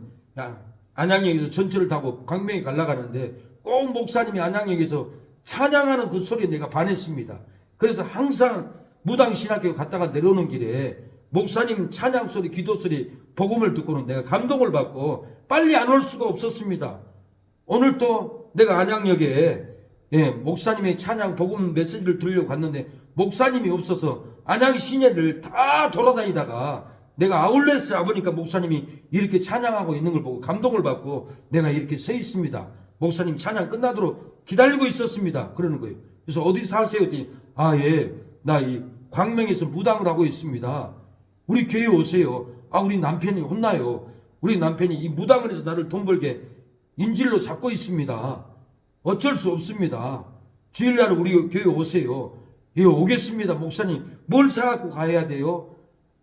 안양역에서 전철을 타고 광명에 가려고 하는데 꼭 목사님이 안양역에서 찬양하는 그 소리에 내가 반했습니다. 그래서 항상 무당신학교 갔다가 내려오는 길에 목사님 찬양 소리, 기도 소리, 복음을 듣고는 내가 감동을 받고 빨리 안 올 수가 없었습니다. 오늘 또 내가 안양역에 목사님의 찬양 복음 메시지를 들으려고 갔는데 목사님이 없어서 안양 시내를 다 돌아다니다가 내가 아울렛에 와보니까 목사님이 이렇게 찬양하고 있는 걸 보고 감동을 받고 내가 이렇게 서 있습니다. 목사님 찬양 끝나도록 기다리고 있었습니다. 그러는 거예요. 그래서 어디 사세요? 했더니 나 이 광명에서 무당을 하고 있습니다. 우리 교회 오세요. 우리 남편이 혼나요. 우리 남편이 이 무당원에서 나를 돈 벌게 인질로 잡고 있습니다. 어쩔 수 없습니다. 주일날 우리 교회 오세요. 예, 오겠습니다. 목사님, 뭘 사갖고 가야 돼요?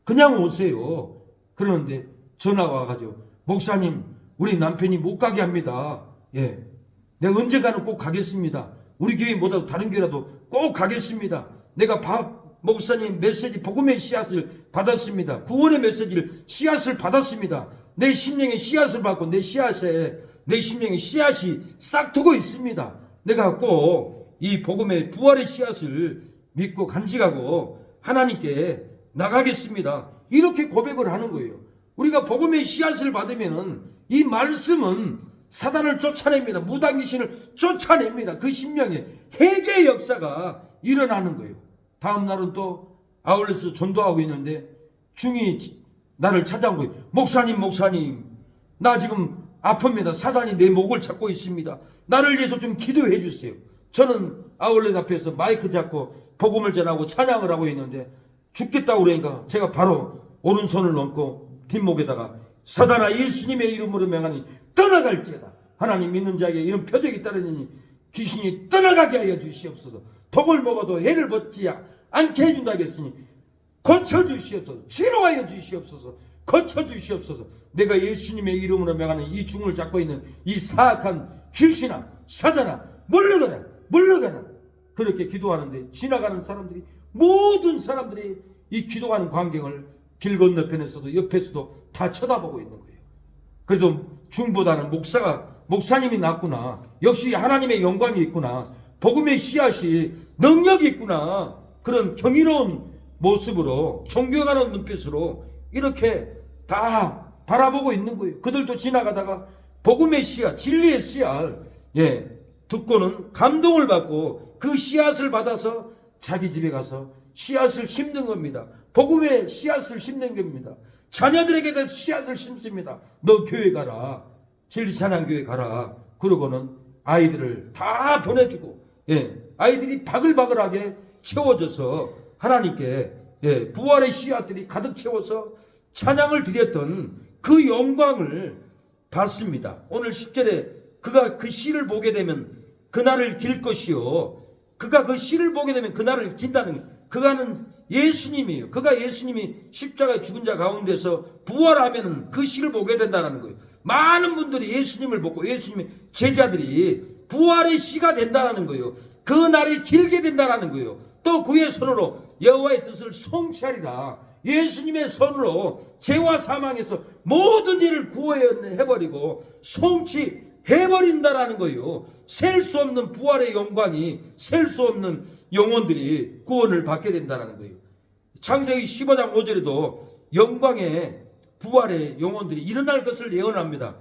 그냥 오세요. 그러는데 전화가 와가지고, 목사님, 우리 남편이 못 가게 합니다. 예, 내가 언젠가는 꼭 가겠습니다. 우리 교회 못하고 다른 교회라도 꼭 가겠습니다. 내가 목사님 메시지, 복음의 씨앗을 받았습니다. 구원의 메시지를, 씨앗을 받았습니다. 내 심령의 씨앗을 받고 내 심령의 씨앗이 싹트고 있습니다. 내가 꼭 이 복음의 부활의 씨앗을 믿고 간직하고 하나님께 나가겠습니다. 이렇게 고백을 하는 거예요. 우리가 복음의 씨앗을 받으면은 이 말씀은 사단을 쫓아냅니다. 무당 귀신을 쫓아냅니다. 그 심령에 회개의 역사가 일어나는 거예요. 다음 날은 또 아울렛에서 전도하고 있는데 중이 나를 찾아온 거예요. 목사님, 나 지금 아픕니다. 사단이 내 목을 잡고 있습니다. 나를 위해서 좀 기도해 주세요. 저는 아울렛 앞에서 마이크 잡고 복음을 전하고 찬양을 하고 있는데 죽겠다고 그러니까 제가 바로 오른손을 얹고 뒷목에다가, 사단아, 예수님의 이름으로 명하니 떠나갈지어다. 하나님 믿는 자에게 이런 표적이 따르니 귀신이 떠나가게 하여 주시옵소서. 독을 먹어도 해를 벗지 않게 해준다고 했으니 고쳐주시옵소서. 치료하여 주시옵소서. 고쳐주시옵소서. 내가 예수님의 이름으로 명하는 이 중을 잡고 있는 이 사악한 귀신아, 사단아, 물러가라, 물러가라. 그렇게 기도하는데 지나가는 사람들이, 모든 사람들이 이 기도하는 광경을 길 건너편에서도 옆에서도 다 쳐다보고 있는 거예요. 그래도 중보다는 목사님이 낫구나. 역시 하나님의 영광이 있구나. 복음의 씨앗이 능력이 있구나. 그런 경이로운 모습으로, 존경하는 눈빛으로 이렇게 다 바라보고 있는 거예요. 그들도 지나가다가 복음의 씨앗, 진리의 씨앗, 듣고는 감동을 받고 그 씨앗을 받아서 자기 집에 가서 씨앗을 심는 겁니다. 복음의 씨앗을 심는 겁니다. 자녀들에게 대해서 씨앗을 심습니다. 너 교회 가라. 진리찬양교회 가라. 그러고는 아이들을 다 보내주고, 아이들이 바글바글하게 채워져서 하나님께 부활의 씨앗들이 가득 채워서 찬양을 드렸던 그 영광을 받습니다. 오늘 10절에 그가 그 씨를 보게 되면 그날을 길 것이요. 그가 그 씨를 보게 되면 그날을 긴다는, 그가는 예수님이에요. 그가 예수님이 십자가에 죽은 자 가운데서 부활하면 그 씨를 보게 된다는 거예요. 많은 분들이 예수님을 보고 예수님의 제자들이 부활의 씨가 된다는 거예요. 그 날이 길게 된다는 거예요. 또 그의 손으로 여호와의 뜻을 성취하리라. 예수님의 손으로 죄와 사망에서 모든 일을 구원해버리고 성취해버린다라는 거예요. 셀 수 없는 부활의 영광이, 셀 수 없는 영혼들이 구원을 받게 된다는 거예요. 창세기 15장 5절에도 영광의 부활의 영혼들이 일어날 것을 예언합니다.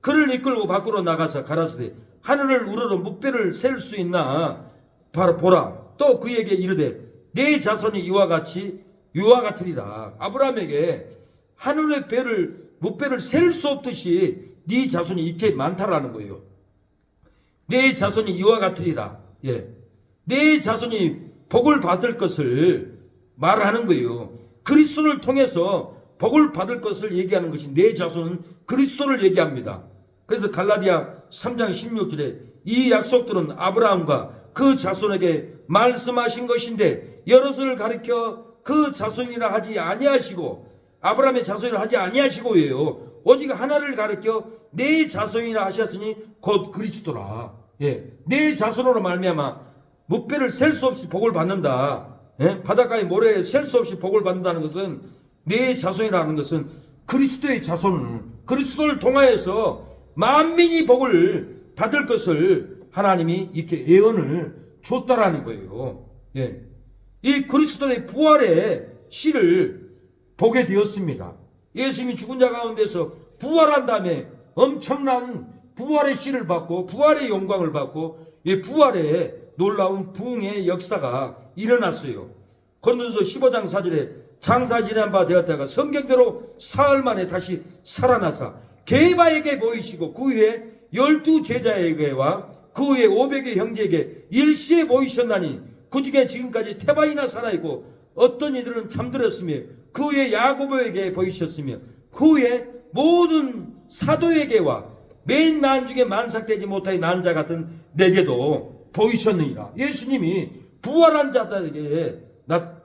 그를 이끌고 밖으로 나가서 가라사대 하늘을 우러러 묵배를 셀 수 있나 보라. 또 그에게 이르되 내 자손이 이와 같으리라. 아브라함에게 하늘의 묵배를 셀 수 없듯이 네 자손이 이렇게 많다라는 거예요. 내 자손이 이와 같으리라. 내 자손이 복을 받을 것을 말하는 거예요. 그리스도를 통해서 복을 받을 것을 얘기하는 것이 내 자손은 그리스도를 얘기합니다. 그래서 갈라디아 3장 16절에 이 약속들은 아브라함과 그 자손에게 말씀하신 것인데 여럿을 가리켜 그 자손이라 하지 아니하시고, 아브라함의 자손이라 하지 아니하시고예요. 오직 하나를 가리켜 내 자손이라 하셨으니 곧 그리스도라. 내 자손으로 말미암아 묵배를 셀 수 없이 복을 받는다. 바닷가의 모래에 셀 수 없이 복을 받는다는 것은, 내 자손이라는 것은 그리스도의 자손, 그리스도를 통하여서 만민이 복을 받을 것을 하나님이 이렇게 예언을 줬다라는 거예요. 이 그리스도의 부활의 씨를 보게 되었습니다. 예수님이 죽은 자 가운데서 부활한 다음에 엄청난 부활의 씨를 받고 부활의 영광을 받고 이 부활의 놀라운 부흥의 역사가 일어났어요. 고린도서 15장 4절에 장사 지난 바 되었다가 성경대로 사흘 만에 다시 살아나사 게바에게 보이시고 그 후에 12 제자에게와 그 후에 500의 형제에게 일시에 보이셨나니 그 중에 지금까지 태바이나 살아있고 어떤 이들은 잠들었으며 그 후에 야고보에게 보이셨으며 그 후에 모든 사도에게와 맨 나중에 만삭되지 못하여 난 자 같은 내게도 보이셨느니라. 예수님이 부활한 자들에게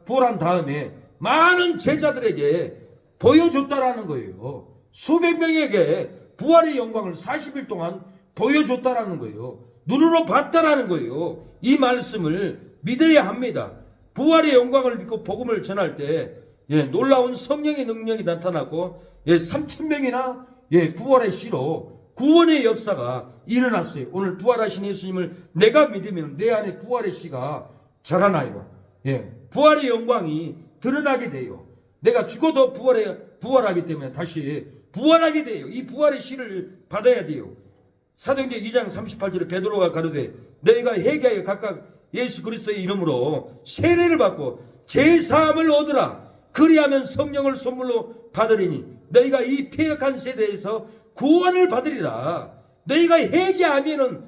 부활한 다음에 많은 제자들에게 보여줬다라는 거예요. 수백 명에게 부활의 영광을 40일 동안 보여줬다라는 거예요. 눈으로 봤다라는 거예요. 이 말씀을 믿어야 합니다. 부활의 영광을 믿고 복음을 전할 때 놀라운 성령의 능력이 나타났고 3,000명이나 부활의 시로 구원의 역사가 일어났어요. 오늘 부활하신 예수님을 내가 믿으면 내 안에 부활의 시가 자라나요. 부활의 영광이 드러나게 돼요. 내가 죽어도 부활하기 때문에 다시 부활하게 돼요. 이 부활의 시를 받아야 돼요. 사도행전 2장 38절에 베드로가 가로되 너희가 회개하여 각각 예수 그리스도의 이름으로 세례를 받고 제사함을 얻으라. 그리하면 성령을 선물로 받으리니 너희가 이 패역한 세대에서 구원을 받으리라. 너희가 회개하면은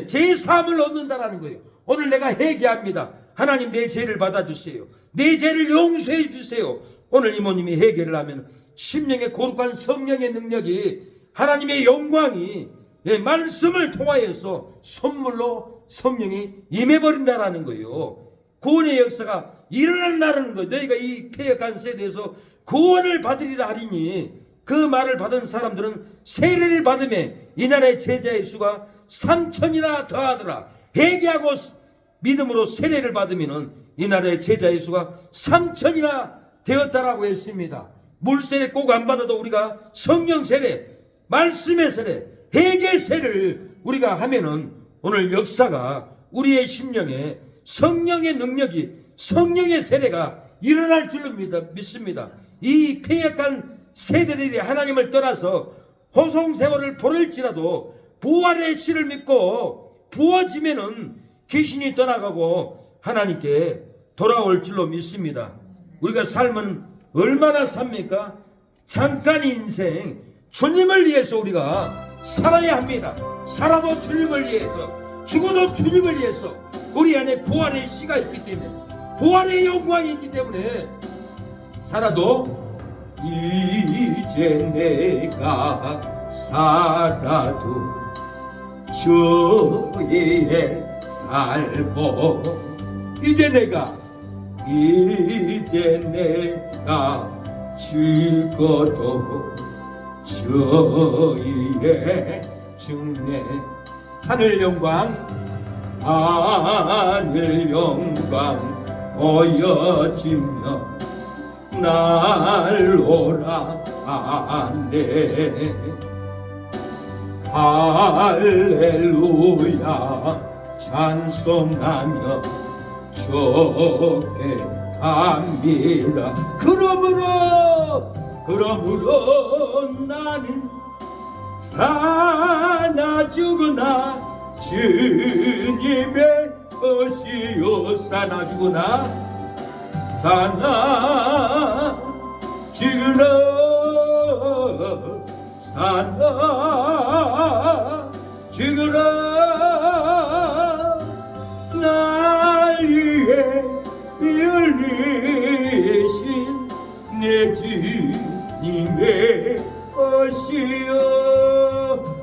제사함을 얻는다라는 거예요. 오늘 내가 회개합니다. 하나님 내 죄를 받아주세요. 내 죄를 용서해 주세요. 오늘 이모님이 회개를 하면 심령의 거룩한 성령의 능력이 하나님의 영광이 말씀을 통하여서 선물로 성령이 임해버린다라는 거예요. 구원의 역사가 일어난다는 거예요. 너희가 이 패역한 세대에서 구원을 받으리라 하리니 그 말을 받은 사람들은 세례를 받음에 이날의 제자의 수가 3,000이나 더하더라. 회개하고 믿음으로 세례를 받으면 이날의 제자의 수가 3,000이나 되었다라고 했습니다. 물세례 꼭 안 받아도 우리가 성령 세례, 말씀의 세례, 회개 세례를 우리가 하면은 오늘 역사가 우리의 심령에 성령의 능력이 성령의 세례가 일어날 줄로 믿습니다. 이 패역한 세대들이 하나님을 떠나서 호송세월을 보낼지라도 부활의 씨를 믿고 부어지면은 귀신이 떠나가고 하나님께 돌아올 줄로 믿습니다. 우리가 삶은 얼마나 삽니까? 잠깐 인생 주님을 위해서 우리가 살아야 합니다. 살아도 주님을 위해서, 죽어도 주님을 위해서. 우리 안에 부활의 씨가 있기 때문에, 부활의 영광이 있기 때문에 살아도 이제 내가 살아도 주에 살고 이제 내가 죽어도 주의 죽네. 하늘 영광 보여지며 날 오라하네. 할렐루야 찬송하며 좋게 갑니다. 그러므로 나는 사나 죽으나 주님의 것이요. 사나 죽으나 사나 죽으나 사나 죽으나 날 위해 열리신 내 주님의 것이요.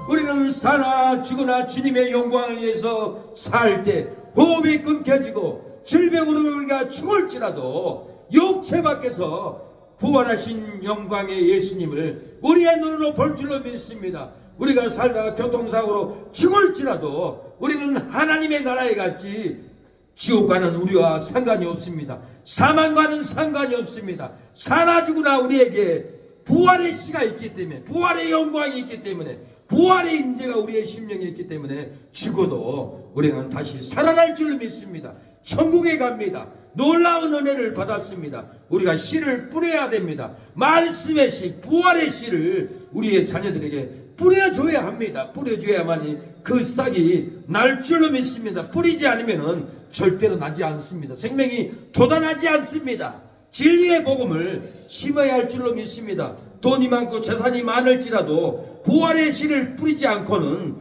우리는 살아 죽으나 주님의 영광을 위해서 살 때 호흡이 끊겨지고 질병으로 우리가 죽을지라도 육체 밖에서 부활하신 영광의 예수님을 우리의 눈으로 볼 줄로 믿습니다. 우리가 살다가 교통사고로 죽을지라도 우리는 하나님의 나라에 갔지 지옥과는 우리와 상관이 없습니다. 사망과는 상관이 없습니다. 살아 죽으나 우리에게 부활의 씨가 있기 때문에, 부활의 영광이 있기 때문에, 부활의 임재가 우리의 심령에 있기 때문에 죽어도 우리는 다시 살아날 줄 믿습니다. 천국에 갑니다. 놀라운 은혜를 받았습니다. 우리가 씨를 뿌려야 됩니다. 말씀의 씨, 부활의 씨를 우리의 자녀들에게 뿌려줘야 합니다. 뿌려줘야만이 그 싹이 날 줄로 믿습니다. 뿌리지 않으면 절대로 나지 않습니다. 생명이 돋아나지 않습니다. 진리의 복음을 심어야 할 줄로 믿습니다. 돈이 많고 재산이 많을지라도 부활의 씨를 뿌리지 않고는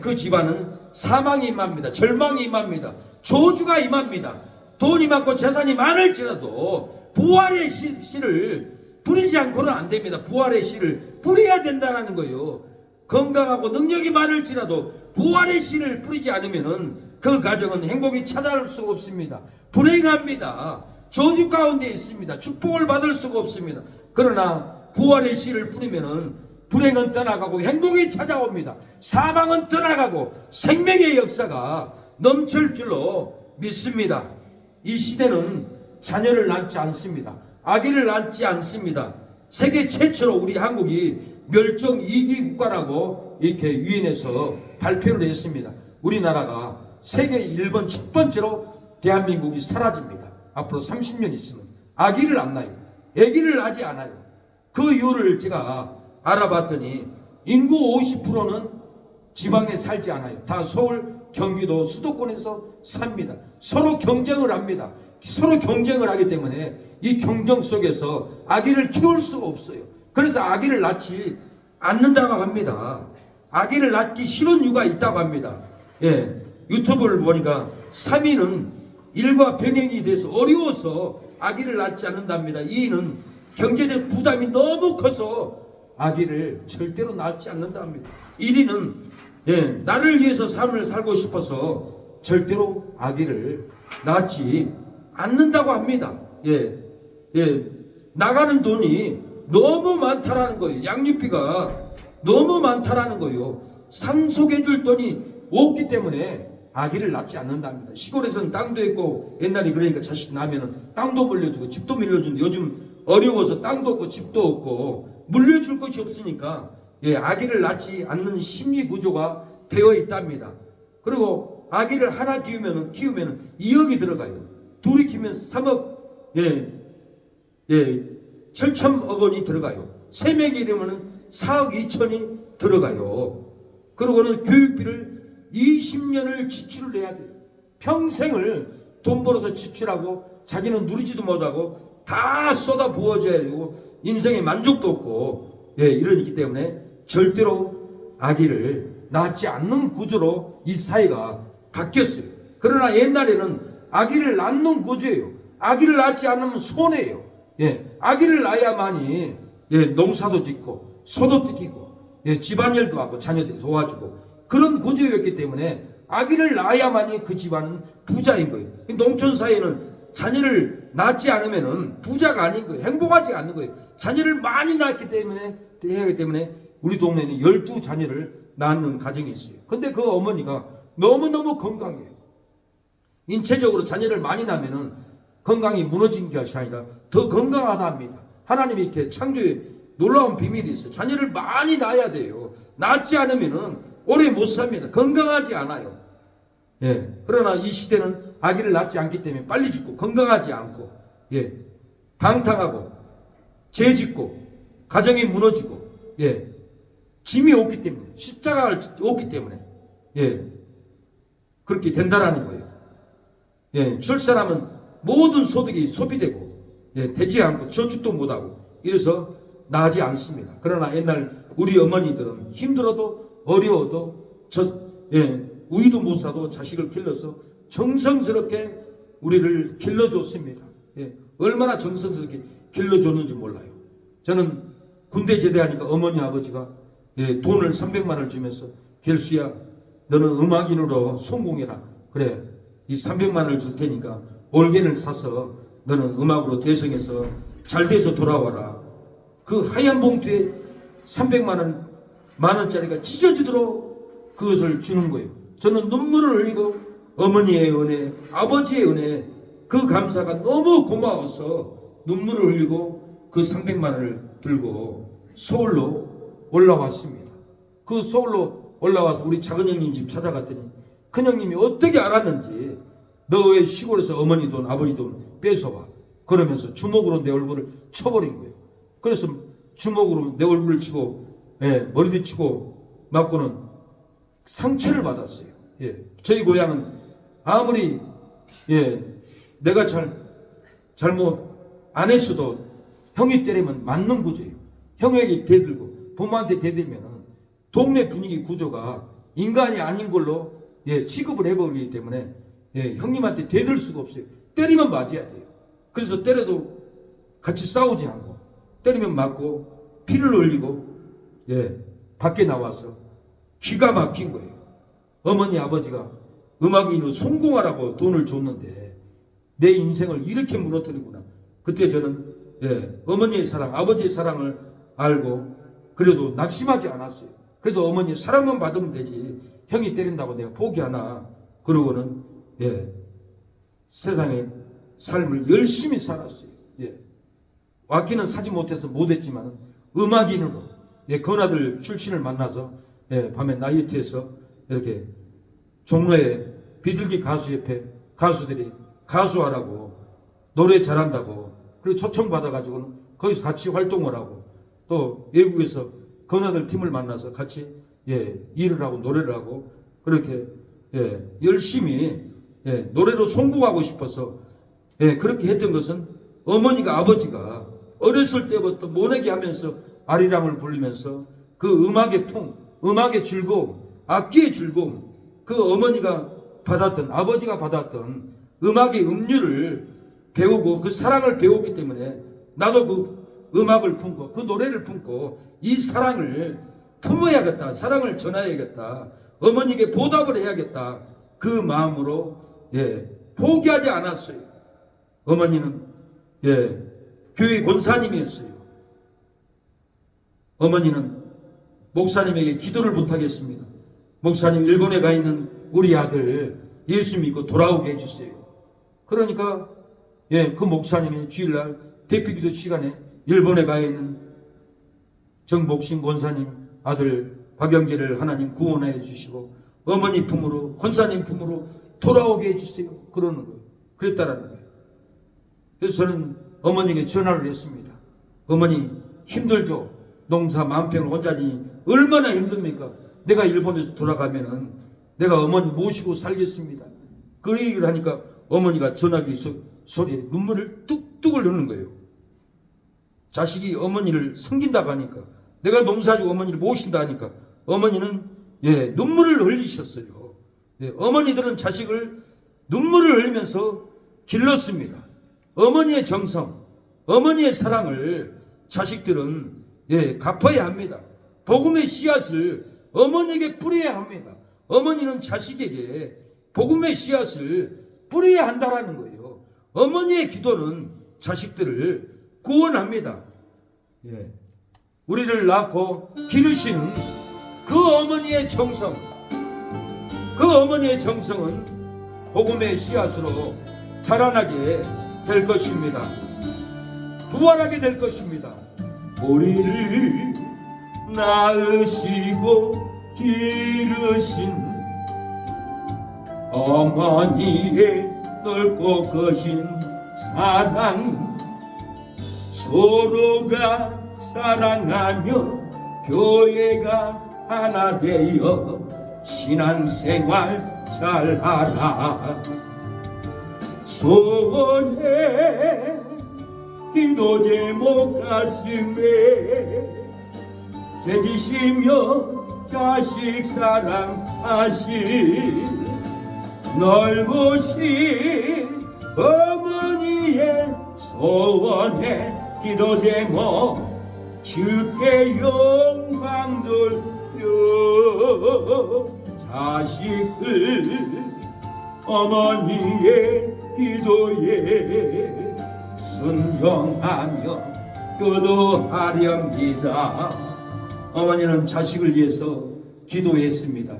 그 집안은 사망이 임합니다. 절망이 임합니다. 저주가 임합니다. 돈이 많고 재산이 많을지라도 부활의 씨를 뿌리지 않고는 안 됩니다. 부활의 씨를 뿌려야 된다는 거예요. 건강하고 능력이 많을지라도 부활의 씨를 뿌리지 않으면은 그 가정은 행복이 찾아올 수가 없습니다. 불행합니다. 저주 가운데 있습니다. 축복을 받을 수가 없습니다. 그러나 부활의 씨를 뿌리면은 불행은 떠나가고 행복이 찾아옵니다. 사망은 떠나가고 생명의 역사가 넘칠 줄로 믿습니다. 이 시대는 자녀를 낳지 않습니다. 아기를 낳지 않습니다. 세계 최초로 우리 한국이 멸종 2기 국가라고 이렇게 유엔에서 발표를 했습니다. 우리나라가 세계 1번 첫 번째로 대한민국이 사라집니다. 앞으로 30년 있으면 아기를 안 낳아요. 아기를 낳지 않아요. 그 이유를 제가 알아봤더니 인구 50%는 지방에 살지 않아요. 다 서울, 경기도, 수도권에서 삽니다. 서로 경쟁을 합니다. 서로 경쟁을 하기 때문에 이 경쟁 속에서 아기를 키울 수가 없어요. 그래서 아기를 낳지 않는다고 합니다. 아기를 낳기 싫은 이유가 있다고 합니다. 예, 유튜브를 보니까 3위는 일과 병행이 돼서 어려워서 아기를 낳지 않는답니다. 2위는 경제적 부담이 너무 커서 아기를 절대로 낳지 않는답니다. 1위는 나를 위해서 삶을 살고 싶어서 절대로 아기를 낳지 않는다고 합니다. 나가는 돈이 너무 많다라는 거예요. 양육비가 너무 많다라는 거예요. 상속해줄 돈이 없기 때문에 아기를 낳지 않는답니다. 시골에서는 땅도 있고 옛날에 그러니까 자식 낳으면 땅도 물려주고 집도 물려주는데 요즘 어려워서 땅도 없고 집도 없고 물려줄 것이 없으니까 아기를 낳지 않는 심리 구조가 되어 있답니다. 그리고 아기를 하나 키우면 2억이 들어가요. 둘이 키우면 3억 7천억 원이 들어가요. 3명이 이러면 4억 2천이 들어가요. 그리고는 교육비를 20년을 지출을 해야 돼요. 평생을 돈 벌어서 지출하고 자기는 누리지도 못하고 다 쏟아 부어줘야 되고 인생에 만족도 없고 이러기 때문에 절대로 아기를 낳지 않는 구조로 이 사회가 바뀌었어요. 그러나 옛날에는 아기를 낳는 구조예요. 아기를 낳지 않으면 손해예요. 아기를 낳아야만이 농사도 짓고 소도 뜯기고 집안일도 하고 자녀들이 도와주고 그런 구조였기 때문에 아기를 낳아야만이 그 집안은 부자인 거예요. 농촌 사회는 자녀를 낳지 않으면 부자가 아닌 거예요. 행복하지 않는 거예요. 자녀를 많이 낳기 때문에 우리 동네는 12자녀를 낳는 가정이 있어요. 근데 그 어머니가 너무너무 건강해요. 인체적으로 자녀를 많이 낳으면 건강이 무너진 것이 아니라 더 건강하다 합니다. 하나님이 이렇게 창조에 놀라운 비밀이 있어요. 자녀를 많이 낳아야 돼요. 낳지 않으면 오래 못 삽니다. 건강하지 않아요. 그러나 이 시대는 아기를 낳지 않기 때문에 빨리 죽고 건강하지 않고 방탕하고 죄 짓고 가정이 무너지고 짐이 없기 때문에 십자가가 없기 때문에 그렇게 된다라는 거예요. 출산하면 모든 소득이 소비되고 되지 않고 저축도 못하고 이래서 나지 않습니다. 그러나 옛날 우리 어머니들은 힘들어도 어려워도 우유도 못 사도 자식을 길러서 정성스럽게 우리를 길러줬습니다. 얼마나 정성스럽게 길러줬는지 몰라요. 저는 군대 제대하니까 어머니 아버지가 돈을 300만 원을 주면서 결수야 너는 음악인으로 성공해라. 그래 이 300만 원을 줄 테니까 올겐을 사서 너는 음악으로 대성해서 잘 돼서 돌아와라. 그 하얀 봉투에 300만 원짜리가 찢어지도록 그것을 주는 거예요. 저는 눈물을 흘리고 어머니의 은혜, 아버지의 은혜, 그 감사가 너무 고마워서 눈물을 흘리고 그 300만 원을 들고 서울로 올라왔습니다. 그 서울로 올라와서 우리 작은 형님 집 찾아갔더니 큰 형님이 어떻게 알았는지 너 왜 시골에서 어머니 돈, 아버지 돈 뺏어와? 그러면서 주먹으로 내 얼굴을 쳐버린 거예요. 그래서 주먹으로 내 얼굴을 치고 머리도 치고 맞고는 상처를 받았어요. 저희 고향은 아무리 내가 잘못 안 했어도 형이 때리면 맞는 구조예요. 형에게 대들고 부모한테 대들면 동네 분위기 구조가 인간이 아닌 걸로 취급을 해버리기 때문에 형님한테 대들 수가 없어요. 때리면 맞아야 돼요. 그래서 때려도 같이 싸우지 않고 때리면 맞고 피를 흘리고 밖에 나와서 기가 막힌 거예요. 어머니 아버지가 음악인으로 성공하라고 돈을 줬는데 내 인생을 이렇게 무너뜨리구나. 그때 저는 어머니의 사랑, 아버지의 사랑을 알고 그래도 낙심하지 않았어요. 그래도 어머니 사랑만 받으면 되지 형이 때린다고 내가 포기하나. 그러고는 세상의 삶을 열심히 살았어요. 악기는 사지 못해서 못했지만 음악인으로 건아들 출신을 만나서 밤에 나이트에서 이렇게 종로에 비둘기 가수협회 가수들이 가수하라고 노래 잘한다고 그리고 초청받아가지고는 거기서 같이 활동을 하고 또 외국에서 건아들 팀을 만나서 같이 일을 하고 노래를 하고 그렇게 열심히 노래로 성공하고 싶어서 그렇게 했던 것은 어머니가 아버지가 어렸을 때부터 모내기 하면서 아리랑을 부르면서 그 음악의 풍, 음악의 즐거움, 악기의 즐거움, 그 어머니가 받았던 아버지가 받았던 음악의 음료를 배우고 그 사랑을 배웠기 때문에 나도 그 음악을 품고 그 노래를 품고 이 사랑을 품어야겠다. 사랑을 전해야겠다. 어머니에게 보답을 해야겠다. 그 마음으로 포기하지 않았어요. 어머니는 교회 권사님이었어요. 어머니는 목사님에게 기도를 부탁했습니다. 목사님 일본에 가 있는 우리 아들 예수 믿고 돌아오게 해주세요. 그러니까 그 목사님이 주일날 대피기도 시간에 일본에 가 있는 정복신 권사님 아들 박영재를 하나님 구원해 주시고 어머니 품으로 권사님 품으로 돌아오게 해주세요. 그러는 거예요. 그랬다라는 거예요. 그래서 저는 어머니에게 전화를 했습니다. 어머니 힘들죠. 농사 만평을 혼자니 얼마나 힘듭니까? 내가 일본에서 돌아가면은 내가 어머니 모시고 살겠습니다. 그 얘기를 하니까 어머니가 전화기 소리에 눈물을 뚝뚝 흘리는 거예요. 자식이 어머니를 섬긴다고 하니까 내가 농사지고 어머니를 모신다 하니까 어머니는 눈물을 흘리셨어요. 어머니들은 자식을 눈물을 흘리면서 길렀습니다. 어머니의 정성, 어머니의 사랑을 자식들은 갚아야 합니다. 복음의 씨앗을 어머니에게 뿌려야 합니다. 어머니는 자식에게 복음의 씨앗을 뿌려야 한다라는 거예요. 어머니의 기도는 자식들을 구원합니다. 우리를 낳고 기르시는 그 어머니의 정성, 그 어머니의 정성은 복음의 씨앗으로 자라나게 될 것입니다. 부활하게 될 것입니다. 우리를 낳으시고 기르신 어머니의 넓고 거신 사랑, 서로가 사랑하며 교회가 하나 되어 신앙생활 잘하라. 소원해 기도 제목 가슴에 새기시며 자식 사랑하실 넓으신 어머니의 소원해 기도 제목 주께 영광 돌려 자식을 어머니의 기도에 순종하며 기도하렵니다. 어머니는 자식을 위해서 기도했습니다.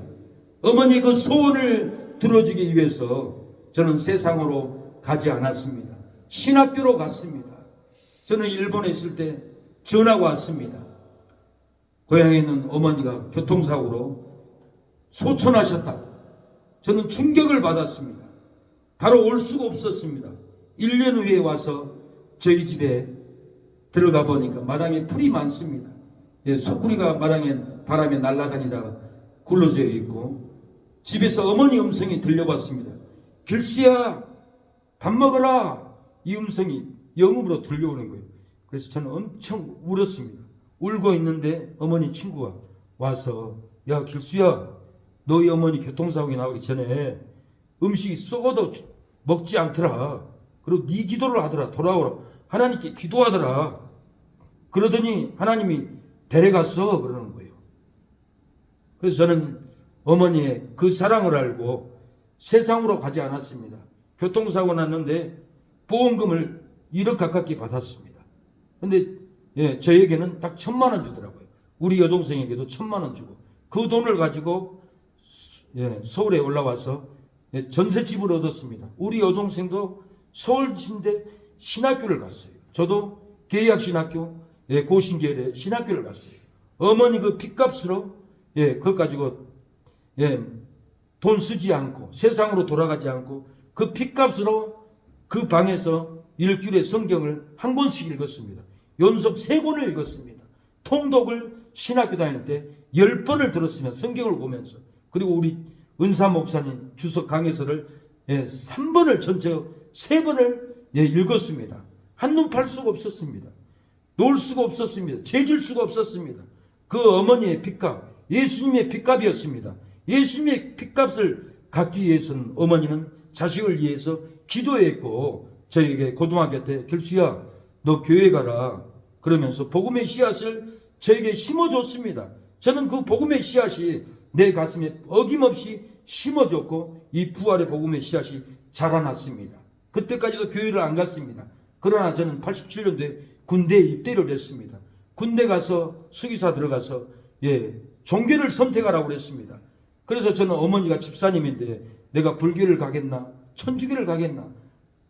어머니 그 소원을 들어주기 위해서 저는 세상으로 가지 않았습니다. 신학교로 갔습니다. 저는 일본에 있을 때 전화가 왔습니다. 고향에 있는 어머니가 교통사고로 소천하셨다고. 저는 충격을 받았습니다. 바로 올 수가 없었습니다. 1년 후에 와서 저희 집에 들어가 보니까 마당에 풀이 많습니다. 소쿠리가 마당에 바람에 날아다니다가 굴러져 있고 집에서 어머니 음성이 들려왔습니다. 길수야 밥 먹어라. 이 음성이 영음으로 들려오는 거예요. 그래서 저는 엄청 울었습니다. 울고 있는데 어머니 친구가 와서 야 길수야 너희 어머니 교통사고에 나오기 전에 음식이 썩어도 먹지 않더라. 그리고 네 기도를 하더라. 돌아오라. 하나님께 기도하더라. 그러더니 하나님이 데려갔어 그러는 거예요. 그래서 저는 어머니의 그 사랑을 알고 세상으로 가지 않았습니다. 교통사고 났는데 보험금을 1억 가깝게 받았습니다. 근데 저에게는 딱 1,000만 원 주더라고요. 우리 여동생에게도 1,000만 원 주고 그 돈을 가지고 서울에 올라와서 전셋집을 얻었습니다. 우리 여동생도 서울신대 신학교를 갔어요. 저도 계약신학교 고신계열의 신학교를 갔어요. 어머니 그 빚값으로 그것 가지고 돈 쓰지 않고 세상으로 돌아가지 않고 그 빚값으로 그 방에서 일주일에 성경을 한 권씩 읽었습니다. 연속 3권을 읽었습니다. 통독을 신학교 다닐 때 10번을 들었으면 성경을 보면서, 그리고 우리 은사 목사님 주석 강해서를 3번을 전체 3번을 읽었습니다. 한눈 팔 수가 없었습니다. 놀 수가 없었습니다. 재질 수가 없었습니다. 그 어머니의 빚값, 예수님의 빚값이었습니다. 예수님의 빚값을 갚기 위해서는 어머니는 자식을 위해서 기도했고, 저에게 고등학교 때 결수야 너 교회 가라 그러면서 복음의 씨앗을 저에게 심어줬습니다. 저는 그 복음의 씨앗이 내 가슴에 어김없이 심어졌고 이 부활의 복음의 씨앗이 자라났습니다. 그때까지도 교회를 안 갔습니다. 그러나 저는 87년도에 군대에 입대를 했습니다. 군대 가서 수기사 들어가서 종교를 선택하라고 그랬습니다. 그래서 저는 어머니가 집사님인데 내가 불교를 가겠나 천주교를 가겠나,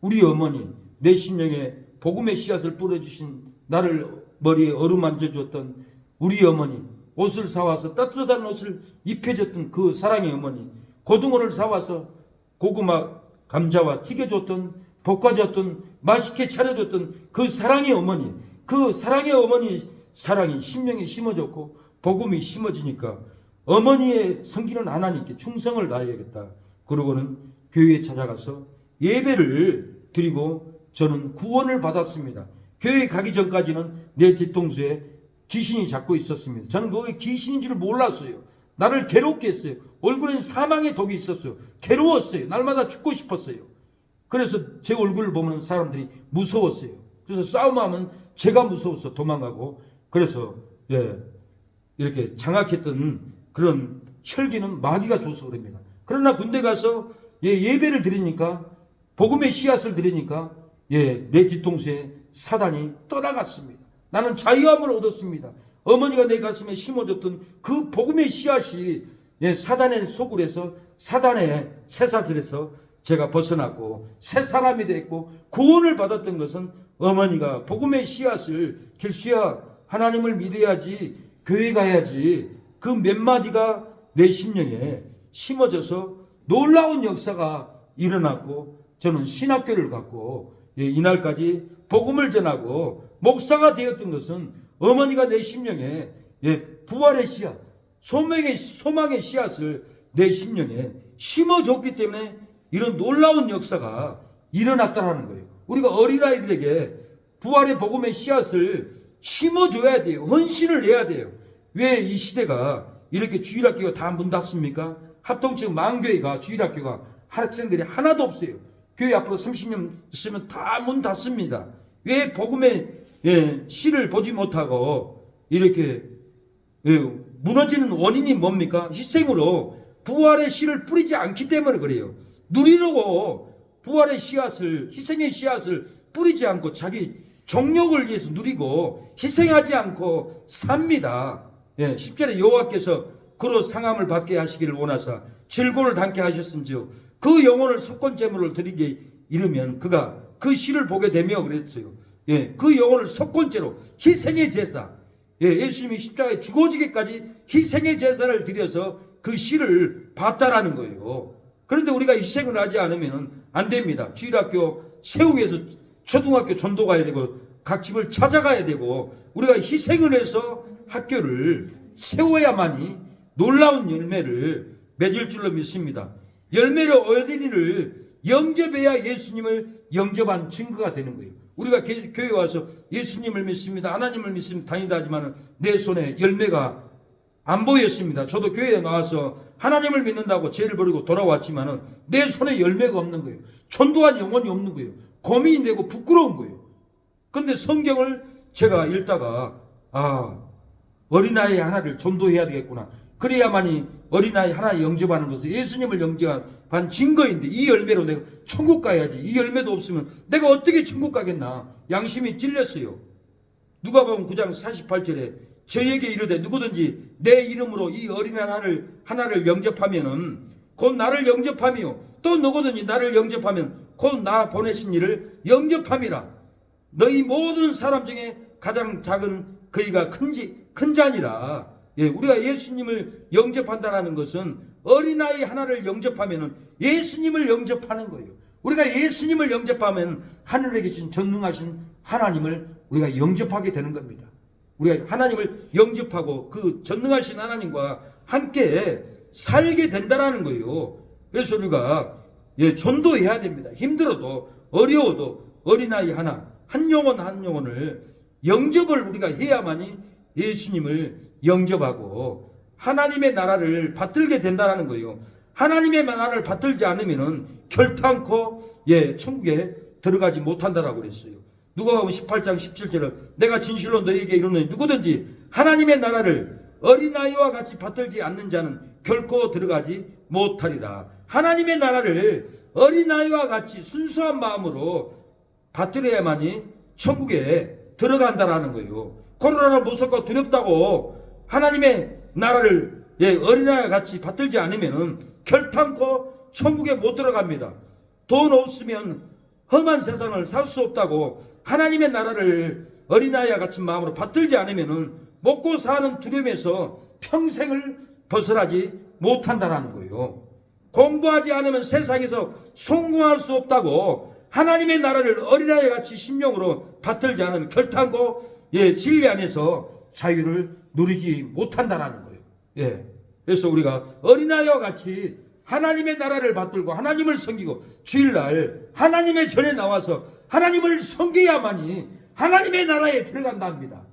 우리 어머니 내 심령에 복음의 씨앗을 뿌려주신, 나를 머리에 어루만져 줬던 우리 어머니, 옷을 사와서 따뜻한 옷을 입혀줬던 그 사랑의 어머니, 고등어를 사와서 고구마 감자와 튀겨줬던, 볶아줬던, 맛있게 차려줬던 그 사랑의 어머니, 그 사랑의 어머니 사랑이 심령에 심어졌고 복음이 심어지니까 어머니의 성기는 하나님께 충성을 다해야겠다. 그러고는 교회에 찾아가서 예배를 드리고 저는 구원을 받았습니다. 교회 가기 전까지는 내 뒤통수에 귀신이 잡고 있었습니다. 저는 그게 귀신인 줄 몰랐어요. 나를 괴롭게 했어요. 얼굴엔 사망의 독이 있었어요. 괴로웠어요. 날마다 죽고 싶었어요. 그래서 제 얼굴을 보면 사람들이 무서웠어요. 그래서 싸움하면 제가 무서워서 도망가고, 그래서 이렇게 장악했던 그런 혈기는 마귀가 줘서 그럽니다. 그러나 군대 가서 예배를 드리니까, 복음의 씨앗을 드리니까 내 뒤통수에 사단이 떠나갔습니다. 나는 자유함을 얻었습니다. 어머니가 내 가슴에 심어줬던 그 복음의 씨앗이 사단의 소굴에서, 사단의 쇠사슬에서 제가 벗어났고 새 사람이 됐고 구원을 받았던 것은 어머니가 복음의 씨앗을, 길수야 하나님을 믿어야지, 교회 가야지, 그 몇 마디가 내 심령에 심어져서 놀라운 역사가 일어났고, 저는 신학교를 갔고 이날까지 복음을 전하고 목사가 되었던 것은 어머니가 내 심령에 부활의 씨앗, 소망의 씨앗을 내 심령에 심어줬기 때문에 이런 놀라운 역사가 일어났다는 거예요. 우리가 어린아이들에게 부활의 복음의 씨앗을 심어줘야 돼요. 헌신을 해야 돼요. 왜 이 시대가 이렇게 주일학교가 다 문 닫습니까? 합동층 망교회가, 주일학교가 학생들이 하나도 없어요. 교회 앞으로 30년 있으면 다 문 닫습니다. 왜 복음의 씨를 보지 못하고 이렇게 무너지는 원인이 뭡니까? 희생으로 부활의 씨를 뿌리지 않기 때문에 그래요. 누리려고 부활의 씨앗을, 희생의 씨앗을 뿌리지 않고 자기 정욕을 위해서 누리고 희생하지 않고 삽니다. 10절에 여호와께서 그로 상함을 받게 하시기를 원하사 질고를 담게 하셨은지요 그 영혼을 속건제물을 드리게 이르면 그가 그 씨를 보게 되며 그랬어요. 그 영혼을 속건제로 희생의 제사, 예수님이 십자가에 죽어지기까지 희생의 제사를 드려서 그 씨를 봤다라는 거예요. 그런데 우리가 희생을 하지 않으면 안 됩니다. 주일학교 세우기 위해서 초등학교 전도 가야 되고 각 집을 찾아가야 되고 우리가 희생을 해서 학교를 세워야만이 놀라운 열매를 맺을 줄로 믿습니다. 열매를 어린이를 영접해야 예수님을 영접한 증거가 되는 거예요. 우리가 교회 와서 예수님을 믿습니다, 하나님을 믿습니다 다니다 하지만 내 손에 열매가 안 보였습니다. 저도 교회에 나와서 하나님을 믿는다고 죄를 버리고 돌아왔지만 내 손에 열매가 없는 거예요. 전도한 영혼이 없는 거예요. 고민이 되고 부끄러운 거예요. 그런데 성경을 제가 읽다가 어린아이 하나를 전도해야 되겠구나. 그래야만이 어린아이 하나 영접하는 것은 예수님을 영접한 증거인데, 이 열매로 내가 천국 가야지. 이 열매도 없으면 내가 어떻게 천국 가겠나. 양심이 찔렸어요. 누가복음 9장 48절에 저에게 이르되 누구든지 내 이름으로 이 어린 하나를 영접하면은 곧 나를 영접하며, 또 누구든지 나를 영접하면 곧 나 보내신 이를 영접함이라. 너희 모든 사람 중에 가장 작은 그이가 큰 자니라. 우리가 예수님을 영접한다는 것은 어린아이 하나를 영접하면 예수님을 영접하는 거예요. 우리가 예수님을 영접하면 하늘에 계신 전능하신 하나님을 우리가 영접하게 되는 겁니다. 우리가 하나님을 영접하고 그 전능하신 하나님과 함께 살게 된다는 거예요. 그래서 우리가 전도해야 됩니다. 힘들어도 어려워도 어린아이 한 영혼을 영접을 우리가 해야만이 예수님을 영접하고 하나님의 나라를 받들게 된다는 거예요. 하나님의 나라를 받들지 않으면 결탄코 천국에 들어가지 못한다라고 그랬어요. 누가복음 18장 17절은 내가 진실로 너희에게 이르노니 누구든지 하나님의 나라를 어린아이와 같이 받들지 않는 자는 결코 들어가지 못하리라. 하나님의 나라를 어린아이와 같이 순수한 마음으로 받들어야만이 천국에 들어간다라는 거예요. 코로나가 무섭고 두렵다고 하나님의 나라를 어린아이와 같이 받들지 않으면 결탄코 천국에 못 들어갑니다. 돈 없으면 험한 세상을 살 수 없다고 하나님의 나라를 어린아이와 같이 마음으로 받들지 않으면 먹고 사는 두려움에서 평생을 벗어나지 못한다는 거예요. 공부하지 않으면 세상에서 성공할 수 없다고 하나님의 나라를 어린아이와 같이 심령으로 받들지 않으면 결탄코 진리 안에서 자유를 누리지 못한다는 거예요. 그래서 우리가 어린아이와 같이 하나님의 나라를 받들고 하나님을 섬기고 주일날 하나님의 전에 나와서 하나님을 섬겨야만이 하나님의 나라에 들어간답니다.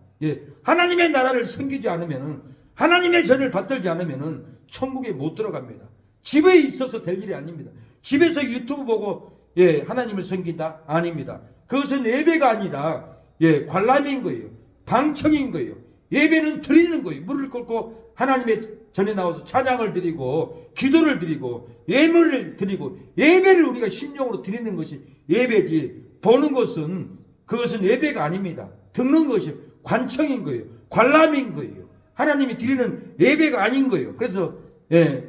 하나님의 나라를 섬기지 않으면, 하나님의 전을 받들지 않으면 천국에 못 들어갑니다. 집에 있어서 될 일이 아닙니다. 집에서 유튜브 보고 하나님을 섬긴다? 아닙니다. 그것은 예배가 아니라 관람인 거예요. 방청인 거예요. 예배는 드리는 거예요. 무릎을 꿇고 하나님의 전에 나와서 찬양을 드리고 기도를 드리고 예물을 드리고, 예배를 우리가 심령으로 드리는 것이 예배지, 보는 것은 그것은 예배가 아닙니다. 듣는 것이 관청인 거예요. 관람인 거예요. 하나님이 드리는 예배가 아닌 거예요. 그래서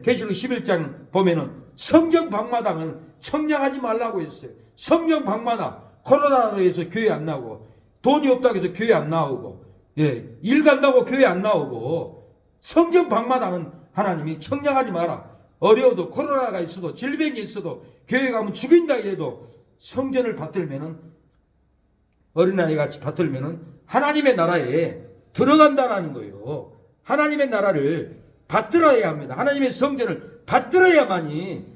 계시록 11장 보면은 성전 방마당은 청량하지 말라고 했어요. 성전 방마당, 코로나로 해서 교회 안 나오고, 돈이 없다고 해서 교회 안 나오고, 일 간다고 교회 안 나오고, 성전 방마당은 하나님이 청량하지 마라. 어려워도 코로나가 있어도 질병이 있어도 교회 가면 죽인다 해도 성전을 받들면은, 어린아이 같이 받들면은 하나님의 나라에 들어간다라는 거예요. 하나님의 나라를 받들어야 합니다. 하나님의 성전을 받들어야만이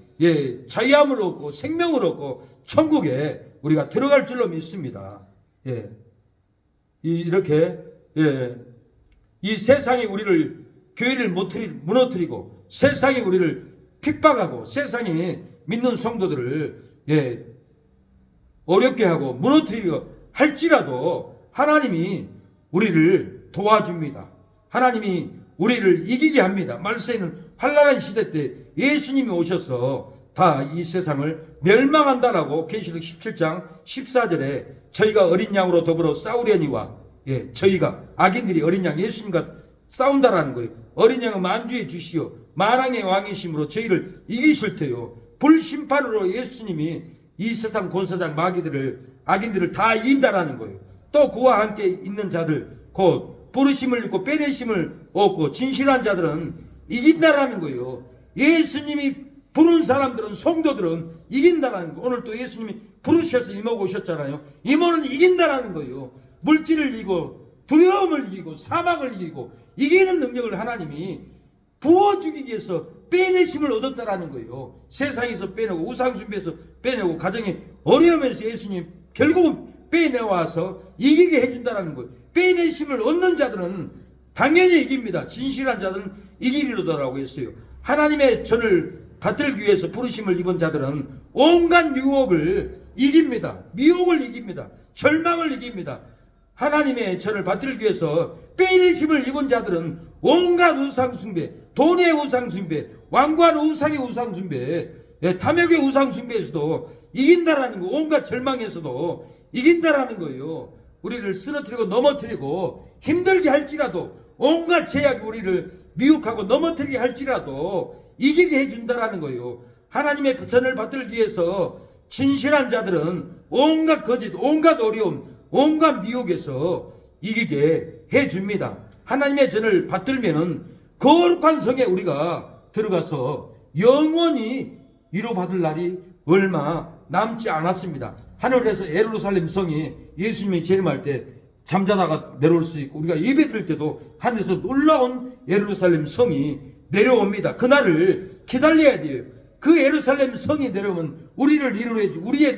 자유함을 얻고 생명을 얻고 천국에 우리가 들어갈 줄로 믿습니다. 이렇게 이 세상이 우리를, 교회를 무너뜨리고 세상이 우리를 핍박하고 세상이 믿는 성도들을 어렵게 하고 무너뜨리고 할지라도 하나님이 우리를 도와줍니다. 하나님이 우리를 이기게 합니다. 말세에는 환난한 시대 때 예수님이 오셔서 다 이 세상을 멸망한다라고 계시록 17장 14절에 저희가 어린 양으로 더불어 싸우려니와, 저희가 악인들이 어린 양 예수님과 싸운다라는 거예요. 어린 양은 만주의 주시오 만왕의 왕이심으로 저희를 이기실 테요. 불심판으로 예수님이 이 세상 권세장 악인들을 다 이긴다라는 거예요. 또 그와 함께 있는 자들, 곧 부르심을 입고 빼내심을 얻고 진실한 자들은 이긴다라는 거예요. 예수님이 부른 사람들은, 성도들은 이긴다라는 거예요. 오늘 또 예수님이 부르셔서 이모가 오셨잖아요. 이모는 이긴다라는 거예요. 물질을 이기고 두려움을 이기고 사망을 이기고 이기는 능력을 하나님이 부어주기 위해서 빼내심을 얻었다라는 거예요. 세상에서 빼내고 우상숭배에서 빼내고 가정의 어려움에서 예수님 결국은 빼내와서 이기게 해준다라는 거예요. 빼내심을 얻는 자들은 당연히 이깁니다. 진실한 자들은 이기리로다라고 했어요. 하나님의 전을 받들기 위해서 부르심을 입은 자들은 온갖 유혹을 이깁니다. 미혹을 이깁니다. 절망을 이깁니다. 하나님의 전을 받들기 위해서 빼앗김을 입은 자들은 온갖 우상숭배, 돈의 우상숭배, 왕관 우상의 우상숭배, 탐욕의 우상숭배에서도 이긴다라는 거, 온갖 절망에서도 이긴다라는 거예요. 우리를 쓰러뜨리고 넘어뜨리고 힘들게 할지라도, 온갖 제약이 우리를 미혹하고 넘어뜨리게 할지라도 이기게 해준다라는 거예요. 하나님의 전을 받들기 위해서 진실한 자들은 온갖 거짓, 온갖 어려움, 온갖 미혹에서 이기게 해줍니다. 하나님의 전을 받들면은 거룩한 성에 우리가 들어가서 영원히 위로받을 날이 얼마 남지 않았습니다. 하늘에서 예루살렘 성이 예수님이 재림할 때 잠자다가 내려올 수 있고, 우리가 예배드릴 때도 하늘에서 놀라운 예루살렘 성이 내려옵니다. 그날을 기다려야 돼요. 그 예루살렘 성이 내려오면 우리를 위로해주고, 우리의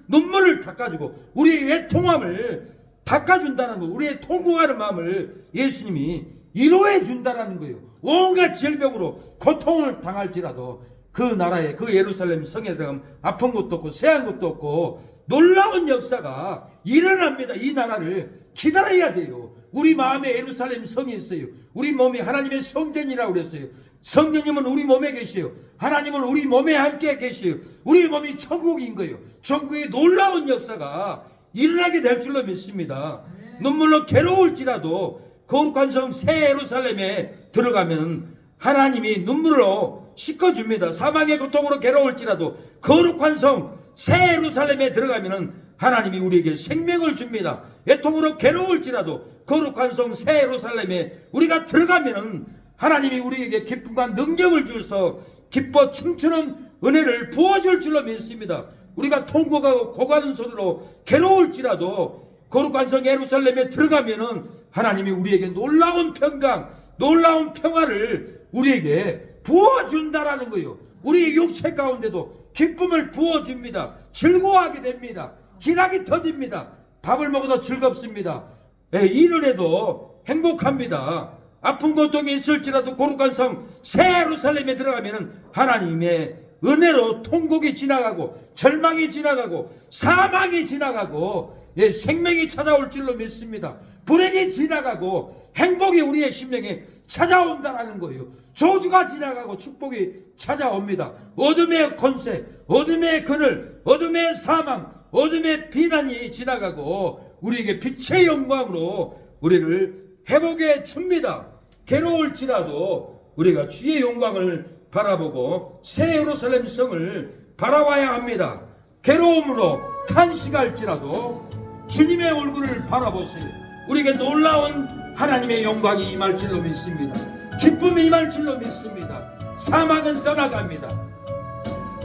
눈물을 닦아주고, 우리의 외통함을 닦아준다는 거, 우리의 통곡하는 마음을 예수님이 위로해 준다는 거예요. 온갖 질병으로 고통을 당할지라도 그 나라에, 그 예루살렘 성에 들어가면 아픈 것도 없고 새한 것도 없고 놀라운 역사가 일어납니다. 이 나라를 기다려야 돼요. 우리 마음에 예루살렘 성이 있어요. 우리 몸이 하나님의 성전이라고 그랬어요. 성령님은 우리 몸에 계셔요. 하나님은 우리 몸에 함께 계셔요. 우리 몸이 천국인 거예요. 천국의 놀라운 역사가 일어나게 될 줄로 믿습니다. 눈물로 괴로울지라도 거룩한 성 새 예루살렘에 들어가면 하나님이 눈물로 씻어줍니다. 사망의 고통으로 괴로울지라도 거룩한 성 새 예루살렘에 들어가면 하나님이 우리에게 생명을 줍니다. 애통으로 괴로울지라도 거룩한 성 새 예루살렘에 우리가 들어가면 하나님이 우리에게 기쁨과 능력을 주셔서 기뻐 춤추는 은혜를 부어줄 줄로 믿습니다. 우리가 통곡하고 고가는 손으로 괴로울지라도 거룩한 성 예루살렘에 들어가면은 하나님이 우리에게 놀라운 평강, 놀라운 평화를 우리에게 부어준다라는 거예요. 우리의 육체 가운데도 기쁨을 부어줍니다. 즐거워하게 됩니다. 기락이 터집니다. 밥을 먹어도 즐겁습니다. 일을 해도 행복합니다. 아픈 고통이 있을지라도 거룩한 성 새 예루살렘에 들어가면은 하나님의 은혜로 통곡이 지나가고 절망이 지나가고 사망이 지나가고 생명이 찾아올 줄로 믿습니다. 불행이 지나가고 행복이 우리의 심령에 찾아온다는 거예요. 저주가 지나가고 축복이 찾아옵니다. 어둠의 권세, 어둠의 그늘, 어둠의 사망, 어둠의 비난이 지나가고 우리에게 빛의 영광으로 우리를 회복해 줍니다. 괴로울지라도 우리가 주의 영광을 바라보고 새 예루살렘 성을 바라봐야 합니다. 괴로움으로 탄식할지라도 주님의 얼굴을 바라보세요. 우리에게 놀라운 하나님의 영광이 임할 줄로 믿습니다. 기쁨이 임할 줄로 믿습니다. 사망은 떠나갑니다.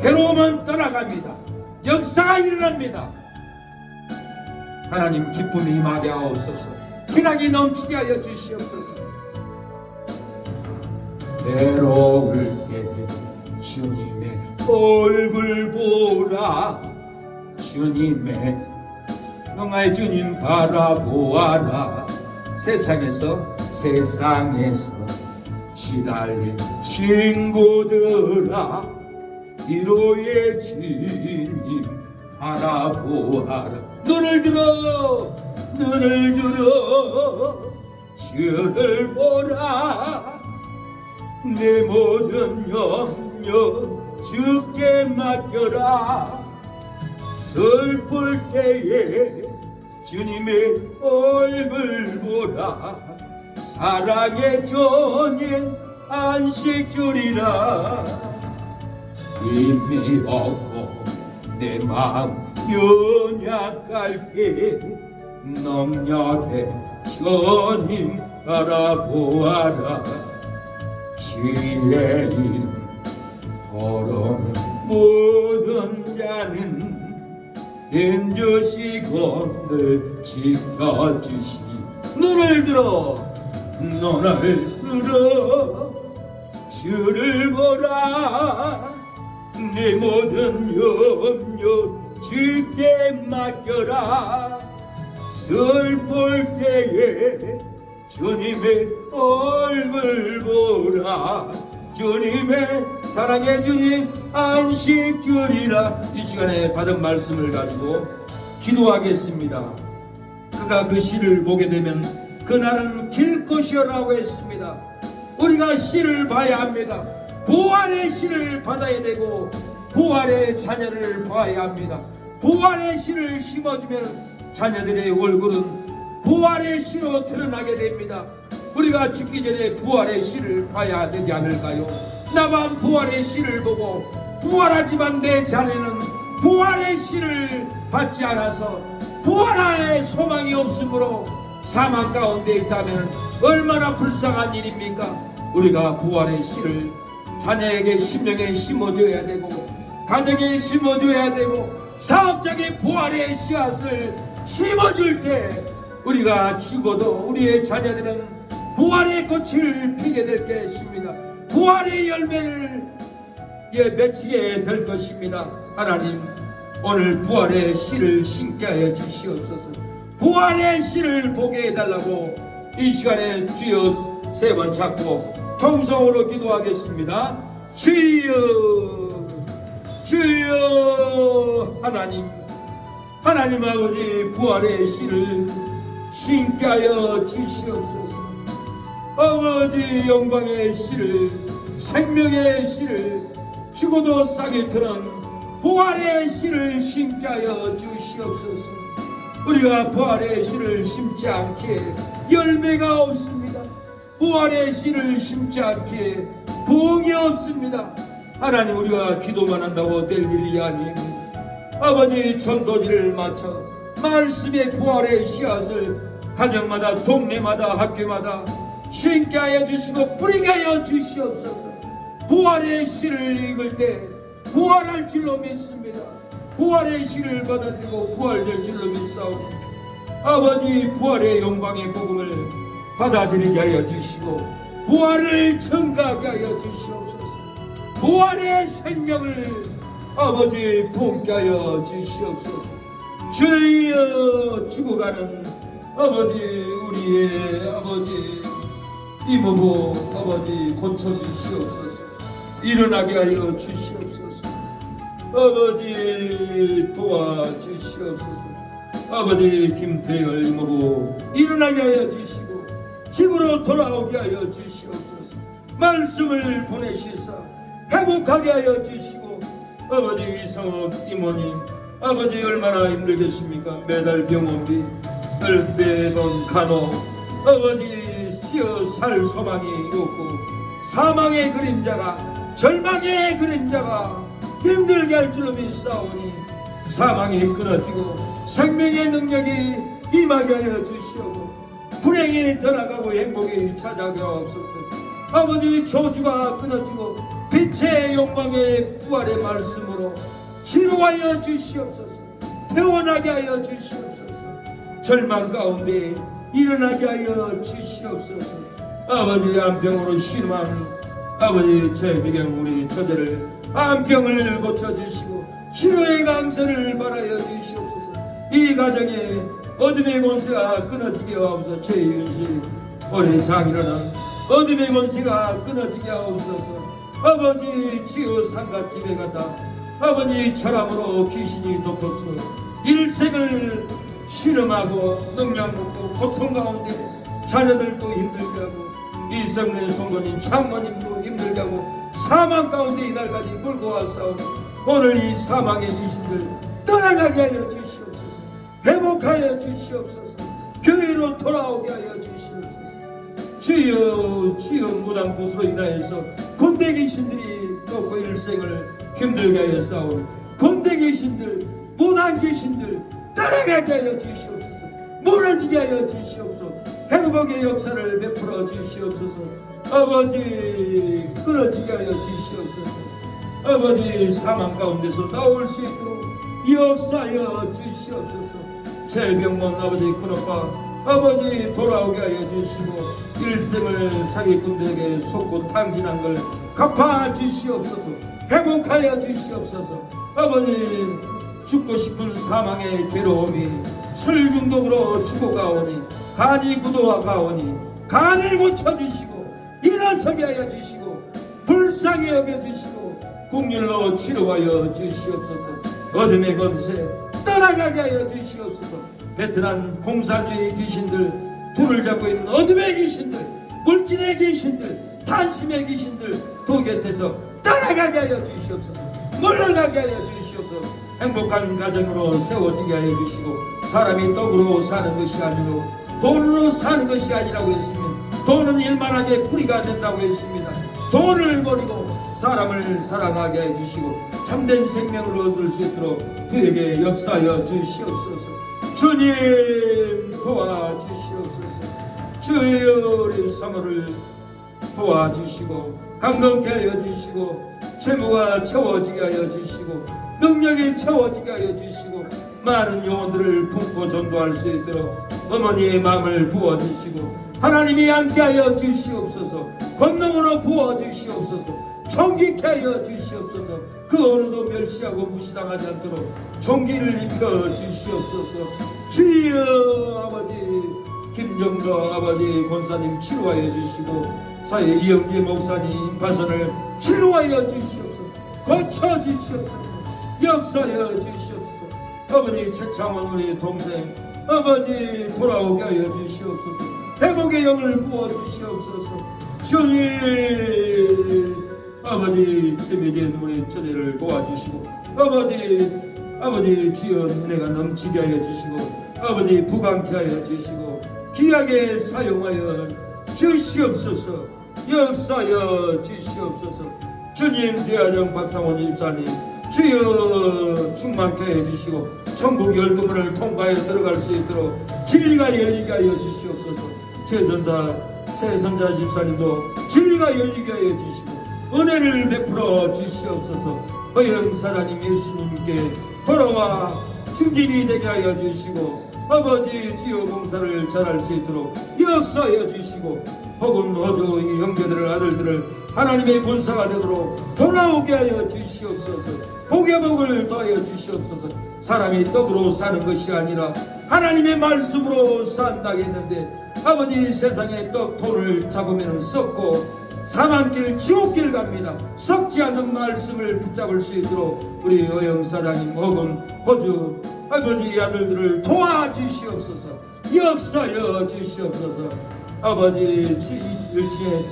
괴로움은 떠나갑니다. 역사가 일어납니다. 하나님 기쁨이 임하게 하옵소서. 기락이 넘치게 하여 주시옵소서. 괴로울 때 주님의 얼굴 보라. 주님의 영화의 주님 바라보아라. 세상에서 시달린 친구들아, 위로의 주님 바라보아라. 눈을 들어 주를 보라. 내 모든 염려 주께 맡겨라. 슬플 때에 주님의 얼굴 보라. 사랑의 전인 안식 주리라. 힘이 없고 내 마음 연약할 때 능력의 주님 바라보아라. 주의 이름 부르는 모든 자는 인주시고 늘 지켜주시. 눈을 들어 주를 보라. 내 모든 염려 주께 맡겨라. 슬플 때에 주님의 얼굴 보라. 주님의 사랑의 주님 안식 주리라. 이 시간에 받은 말씀을 가지고 기도하겠습니다. 그가 그 씨를 보게 되면 그날은 길 것이라고 했습니다. 우리가 씨를 봐야 합니다. 부활의 씨를 받아야 되고 부활의 자녀를 봐야 합니다. 부활의 씨를 심어주면 자녀들의 얼굴은 부활의 씨로 드러나게 됩니다. 우리가 죽기 전에 부활의 씨를 봐야 되지 않을까요? 나만 부활의 씨를 보고 부활하지만 내 자녀는 부활의 씨를 받지 않아서 부활의 소망이 없으므로 사망 가운데 있다면 얼마나 불쌍한 일입니까? 우리가 부활의 씨를 자녀에게 심령에 심어줘야 되고 가정에 심어줘야 되고 사업장에 부활의 씨앗을 심어줄 때 우리가 죽어도 우리의 자녀들은 부활의 꽃을 피게 될 것입니다. 부활의 열매를 맺히게 될 것입니다. 하나님, 오늘 부활의 씨를 심게 하여 주시옵소서. 부활의 씨를 보게 해달라고 이 시간에 주여 세 번 찾고 통성으로 기도하겠습니다. 주여, 주여. 하나님 아버지, 부활의 씨를 심게 하여 주시옵소서. 아버지, 영광의 씨를, 생명의 씨를, 죽어도 싹이 드는 부활의 씨를 심게 하여 주시옵소서. 우리가 부활의 씨를 심지 않기에 열매가 없습니다. 부활의 씨를 심지 않기에 부흥이 없습니다. 하나님, 우리가 기도만 한다고 될 일이 아니니 아버지, 전도지를 마쳐 말씀의 부활의 씨앗을 가정마다 동네마다 학교마다 심게 하여 주시고 뿌리게 하여 주시옵소서. 부활의 씨를 읽을 때 부활할 줄로 믿습니다. 부활의 씨를 받아들이고 부활될 줄로 믿사오니 아버지, 부활의 영광의 복음을 받아들이게 하여 주시고 부활을 증가하게 하여 주시옵소서. 부활의 생명을 아버지 품게 하여 주시옵소서. 주여, 죽어가는 아버지, 우리의 아버지 이모부 아버지 고쳐주시옵소서. 일어나게 하여 주시옵소서. 아버지, 도와주시옵소서. 아버지, 김태열 이모부 일어나게 하여 주시고 집으로 돌아오게 하여 주시옵소서. 말씀을 보내시사 회복하게 하여 주시고 아버지, 이성업 이모님 아버지 얼마나 힘들겠습니까? 매달 병원비 매번 간호 아버지 시어 살 소망이 없고 사망의 그림자가 절망의 그림자가 힘들게 할 줄로 믿사오니 사망이 끊어지고 생명의 능력이 임하게 하여 주시옵고 불행이 떠나가고 행복이 찾아오게 하옵소서. 아버지, 저주가 끊어지고 빛의 영광의 부활의 말씀으로 치료하여 주시옵소서. 태어나게 하여 주시옵소서. 절망 가운데 일어나게 하여 주시옵소서. 아버지, 암병으로 신음한 아버지 최미경 우리 처제를 암병을 고쳐주시고 치료의 강세를 바라여 주시옵소서. 이 가정에 어둠의 권세가 끊어지게 하옵소서. 최윤실 올해 장일어난 어둠의 권세가 끊어지게 하옵소서. 아버지, 치유 상갓집에 갔다 아버지 철암으로 귀신이 덮어서 일생을 실험하고 능력 먹고 고통 가운데 자녀들도 힘들게 하고 이성래 송건님 장모님도 힘들게 하고 사망 가운데 이날까지 끌고 왔사오니 오늘 이 사망의 귀신들 떠나가게 하여 주시옵소서. 회복하여 주시옵소서. 교회로 돌아오게 하여 주시옵소서. 주여, 주여, 무당붓으로 인하여서 곤대 귀신들이 먹고 일생을 힘들게 하여 싸우니 곤대 귀신들, 무당 귀신들 떠나가게 하여 주시옵소서. 무너지게 하여 주시옵소서. 회복의 역사를 베풀어 주시옵소서. 아버지, 끊어지게 하여 주시옵소서. 아버지, 사망 가운데서 나올 수 있도록 역사하여 주시옵소서. 최병원 아버지 큰오빠 아버지 돌아오게 하여 주시고 일생을 사기꾼들에게 속고 탕진한 걸 갚아 주시옵소서. 회복하여 주시옵소서. 아버지, 죽고 싶은 사망의 괴로움이 술 중독으로 죽어가오니 간이 굳어가오니 간을 고쳐주시고 일어서게 하여 주시고 불쌍히 여겨주시고 국률로 치료하여 주시옵소서. 어둠의 검세 떠나가게 하여 주시옵소서. 베트남 공산주의 귀신들, 둘을 잡고 있는 어둠의 귀신들, 물질의 귀신들, 탄심의 귀신들 두 곁에서 떠나가게 하여 주시옵소서. 물러가게 하여 주시옵소서. 행복한 가정으로 세워지게 하여 주시고, 사람이 떡으로 사는 것이 아니고 돈으로 사는 것이 아니라고 했으면, 돈은 일만하게 뿌리가 된다고 했습니다. 돈을 버리고 사람을 사랑하게 해 주시고 참된 생명을 얻을 수 있도록 그에게 역사하여 주시옵소서. 주님 도와주시옵소서. 주여 우리 사모를 도와주시고 강건케 하여 주시고 채무가 채워지게 하여 주시고 능력이 채워지게 하여 주시고 많은 영혼들을 품고 전도할 수 있도록 어머니의 마음을 부어주시고 하나님이 함께 하여 주시옵소서. 권능으로 부어주시옵소서. 존귀케 하여 주시옵소서. 그 어느도 멸시하고 무시당하지 않도록 존귀를 입혀 주시옵소서. 주여 아버지 김정도 아버지 권사님 치료하여 주시고 사회 이영기 목사님 파선을 치료하여 주시옵소서. 고쳐 주시옵소서. 역사하여 주시옵소서. 아버지 최창원 우리 동생 아버지 돌아오게 하여 주시옵소서. 회복의 영을 부어주시옵소서. 주님 아버지 재미된 우리 처제를 도와주시고 아버지 주여 은혜가 넘치게 하여 주시고 아버지 부강케 하여 주시고 귀하게 사용하여 주시옵소서. 역사하여 주시옵소서. 주님 대화정 박상원 집사님 주여 충만케 해 주시고 천국 열두문을 통과해 들어갈 수 있도록 진리가 열리게 하여 주시옵소서. 최선자 집사님도 진리가 열리게 하여 주시고 은혜를 베풀어 주시옵소서. 허영 사장님 예수님께 돌아와 증진이 되게 하여 주시고 아버지 주여 봉사를 잘할 수 있도록 역사하여 주시고 혹은 어저 이 형제들을 아들들을 하나님의 군사가 되도록 돌아오게 하여 주시옵소서. 복의 복을 더하여 주시옵소서. 사람이 떡으로 사는 것이 아니라 하나님의 말씀으로 산다고 했는데 아버지 세상에 떡 돈을 잡으면 썩고 사망길 지옥길 갑니다. 썩지 않는 말씀을 붙잡을 수 있도록 우리 여영 사장님 혹은 호주 아버지 아들들을 도와주시옵소서. 역사여 주시옵소서. 아버지 1층에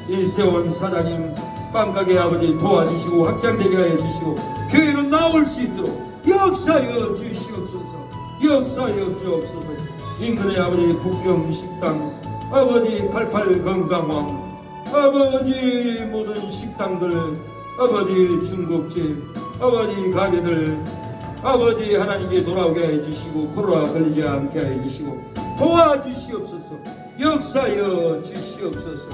일세원 사장님 빵가게 아버지 도와주시고 확장되게 하여 주시고 교회로 나올 수 있도록 역사여 주시옵소서. 역사여 주옵소서. 인근의 아버지 북경식당 아버지 88 건강왕 아버지 모든 식당들 아버지 중국집 아버지 가게들 아버지 하나님께 돌아오게 해 주시고 코로나 걸리지 않게 해 주시고 도와주시옵소서. 역사여 주시옵소서.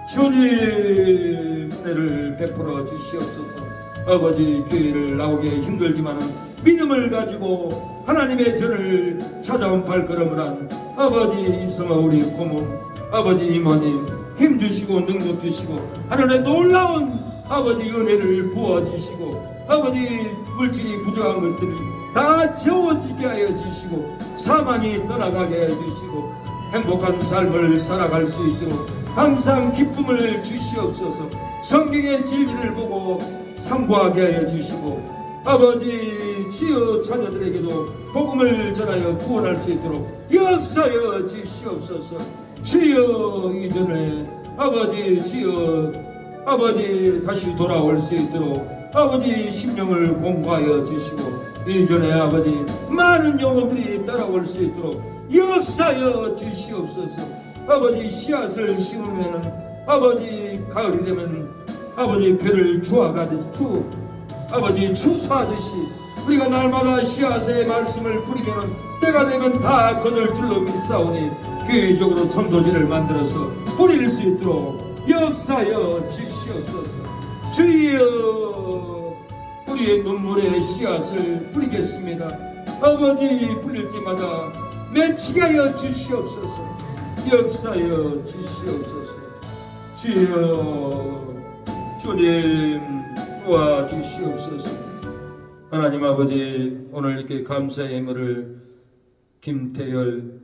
주님 은혜를 베풀어 주시옵소서. 아버지 교회를 나오기 힘들지만은 믿음을 가지고 하나님의 전을 찾아온 발걸음을 한 아버지 이성아 우리 고모 아버지 이모님 힘주시고 능력 주시고 하늘의 놀라운 아버지 은혜를 부어주시고 아버지 물질이 부족한 것들을 다 채워지게 하여 주시고 사망이 떠나가게 해 주시고 행복한 삶을 살아갈 수 있도록 항상 기쁨을 주시옵소서. 성경의 진리를 보고 상고하게 하여 주시고 아버지 주여 자녀들에게도 복음을 전하여 구원할 수 있도록 역사여 주시옵소서. 주여 이전에 아버지 주여 아버지 다시 돌아올 수 있도록 아버지 심령을 공부하여 주시고 이전에 아버지 많은 영혼들이 따라올 수 있도록 역사여 주시옵소서. 아버지 씨앗을 심으면은 아버지 가을이 되면 아버지 별을 주워가듯이 아버지 추수하듯이 우리가 날마다 씨앗의 말씀을 뿌리면 때가 되면 다 그들 둘러 밀사오니 교회적으로 전도지를 만들어서 뿌릴 수 있도록 역사여 주시옵소서. 주여 우리의 눈물의 씨앗을 뿌리겠습니다. 아버지 뿌릴 때마다 맺히게 하여 주시옵소서. 역사여 주시옵소서. 주여 주님 도와주시옵소서. 하나님 아버지 오늘 이렇게 감사의 예물을 김태열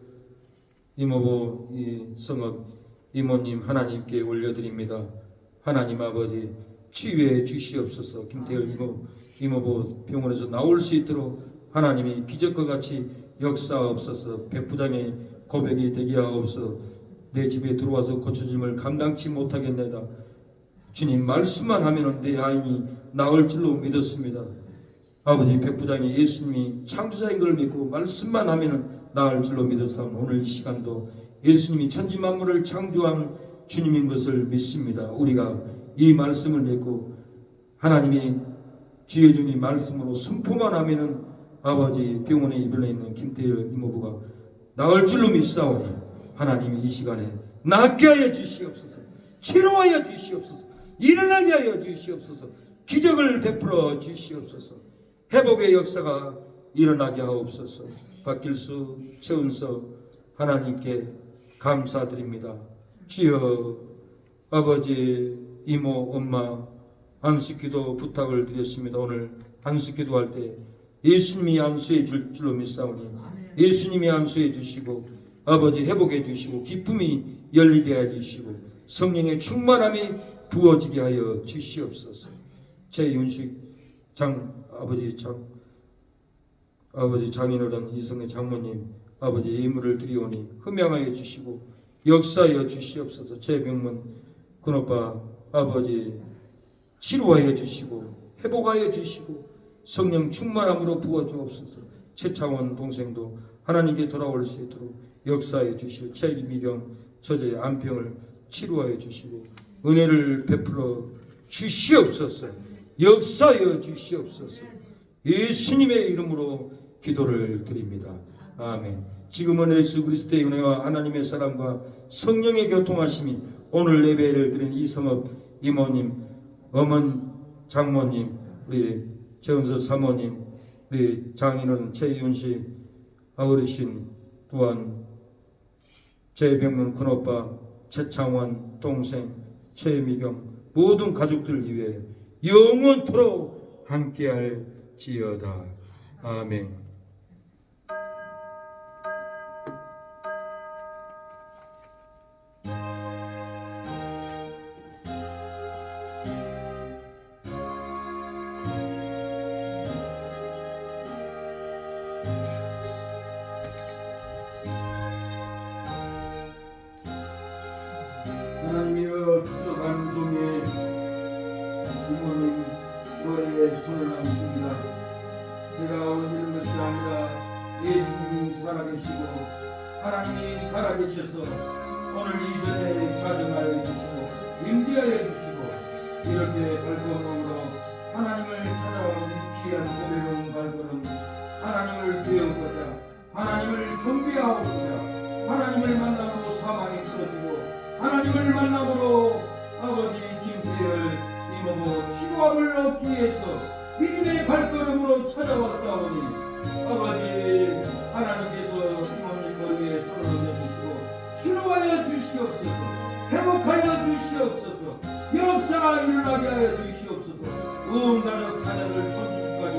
이모부 성읍 이모님 하나님께 올려드립니다. 하나님 아버지 치유해 주시옵소서. 김태열 이모부 병원에서 나올 수 있도록 하나님이 기적과 같이 역사하옵소서. 백부장의 고백이 되게 하옵소서. 내 집에 들어와서 고쳐짐을 감당치 못하겠나이다. 주님, 말씀만 하면 내 아인이 나을 줄로 믿었습니다. 아버지, 백부장이 예수님이 창조자인 걸 믿고 말씀만 하면 나을 줄로 믿었사오니 오늘 이 시간도 예수님이 천지만물을 창조한 주님인 것을 믿습니다. 우리가 이 말씀을 믿고 하나님이 주의 종이 말씀으로 선포만 하면은 아버지, 병원에 입원해 있는 김태일 이모부가 나을 줄로 믿사오니 하나님이 이 시간에 낫게 하여 주시옵소서. 치료하여 주시옵소서. 일어나게 하여 주시옵소서. 기적을 베풀어 주시옵소서. 회복의 역사가 일어나게 하옵소서. 박길수, 최은서 하나님께 감사드립니다. 주여, 아버지, 이모, 엄마 안수기도 부탁을 드렸습니다. 오늘 안수기도 할 때 예수님이 안수해 줄 줄로 믿사오니 예수님이 안수해 주시고 아버지 회복해 주시고 기쁨이 열리게 해 주시고 성령의 충만함이 부어지게 하여 주시옵소서. 최윤식 아버지 장인어른 이성의 장모님 아버지 예물을 드리오니 흠양하여 주시고 역사하여 주시옵소서. 최병문 큰오빠 아버지 치료하여 주시고 회복하여 주시고 성령 충만함으로 부어주옵소서. 최창원 동생도 하나님께 돌아올 수 있도록 역사하여 주시고 최미경 처제의 안병을 치료하여 주시고 은혜를 베풀어 주시옵소서. 역사하여 주시옵소서. 예수님의 이름으로 기도를 드립니다. 아멘. 지금은 예수 그리스도의 은혜와 하나님의 사랑과 성령의 교통하심이 오늘 예배를 드린 이성업 이모님, 엄은 장모님, 우리 최은서 사모님, 우리 장인어른 최윤식 어르신, 또한 최병문 큰오빠, 최창원 동생, 최미경 모든 가족들 위해 영원토록 함께할지어다. 아멘. 하나님이여, 들어간 종의 부모님 머리에 손을 얹습니다. 제가 얹는 것이 아니라 예수님이 살아계시고 하나님이 살아계셔서 오늘 이전에 자정하여 주시고 임재하여 주시고 이렇게 발걸음으로 하나님을 찾아온 귀한 고백은 발걸음 하나님을 배우고자 하나님을 경배하고자 하나님을 만남으로 사망이 쓰러지고 하나님을 만남으로 아버지 김태열 이모부 치료함을 얻기 위해서 믿음의 발걸음으로 찾아왔사오니 아버지 하나님께서 이모님 머리에 손을 얹어주시고 치료하여 주시옵소서. 회복하여 주시옵소서. 역사가 일어나게 하여 주시옵소서. 온가족 자녀들 손주까지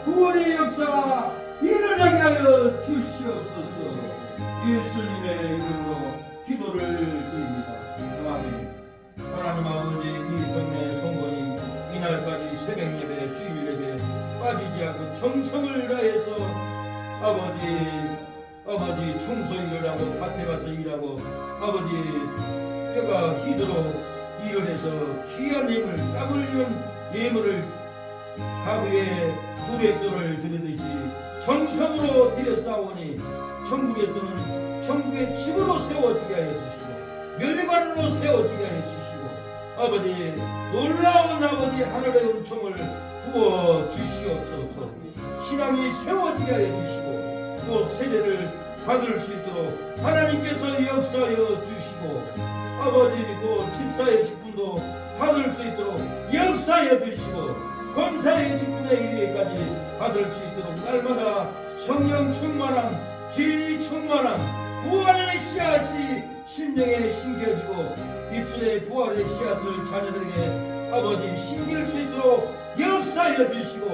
구원의 역사가 일어나게 하여 주시옵소서. 예수님의 이름으로 기도를 드립니다. 아멘. 하나님 아버지, 이성의 송건이 이날까지 새벽 예배, 주일 예배 빠지지 않고 정성을 다해서 아버지 청소 일을 하고 밭에 가서 일하고 아버지 뼈가 희도록 일을 해서 귀한 예물, 땀 흘리는 예물을 가부에 두레돈을 드리듯이 정성으로 드렸사오니 천국에서는 천국의 집으로 세워지게 하여 주시고 멸관으로 세워지게 하여 주시고 아버지 놀라운 아버지 하늘의 은총을 부어 주시옵소서. 신앙이 세워지게 하여 주시고 또 세례를 받을 수 있도록 하나님께서 역사하여 주시고 아버지 또 집사의 직분도 받을 수 있도록 역사하여 주시고 검사의 직분의 이르기까지 받을 수 있도록 날마다 성령 충만한 진리 충만한 부활의 씨앗이 심령에 심겨지고 입술에 부활의 씨앗을 자녀들에게 아버지 심길 수 있도록 역사하여 주시고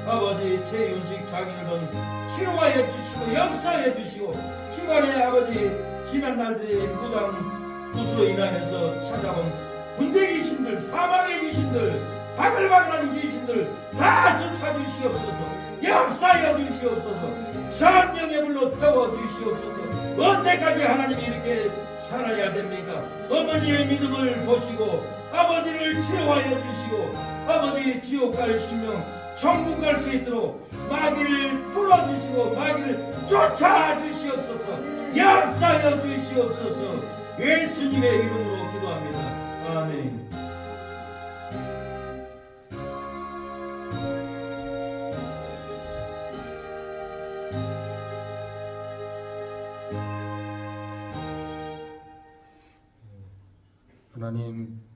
아버지 최윤식 장인어른 치료하여 주시고 역사하여 주시고 집안에 아버지 지난 날들의 무당 구수로 인하여서 찾아온 군대 귀신들 사망의 귀신들 바글바글한 귀신들 다 쫓아주시옵소서. 역사하여 주시옵소서. 성령의 불로 태워 주시옵소서. 언제까지 하나님이 이렇게 살아야 됩니까? 어머니의 믿음을 보시고 아버지를 치료하여 주시고 아버지 지옥 갈 심령 천국 갈 수 있도록 마귀를 뚫어주시고 마귀를 쫓아 주시옵소서. 역사하여 주시옵소서. 예수님의 이름으로 기도합니다. 아멘.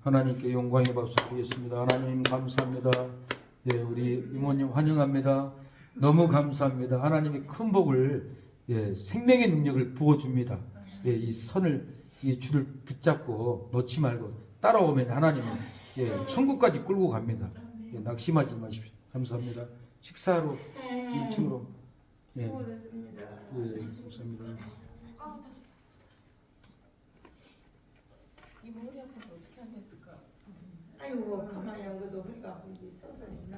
하나님께 영광의 박수 드리겠습니다. 하나님 감사합니다. 예, 우리 이모님 환영합니다. 너무 감사합니다. 하나님이 큰 복을, 예, 생명의 능력을 부어줍니다. 예, 이 선을, 이 줄을 붙잡고 놓지 말고 따라오면 하나님은, 예, 천국까지 끌고 갑니다. 예, 낙심하지 마십시오. 감사합니다. 식사로 1층으로. 예, 예, 감사합니다. 이 머리 아파서 어떻게 안 됐을까? 아이고 가만히 안 그래도 허리가 아프지 있어서 나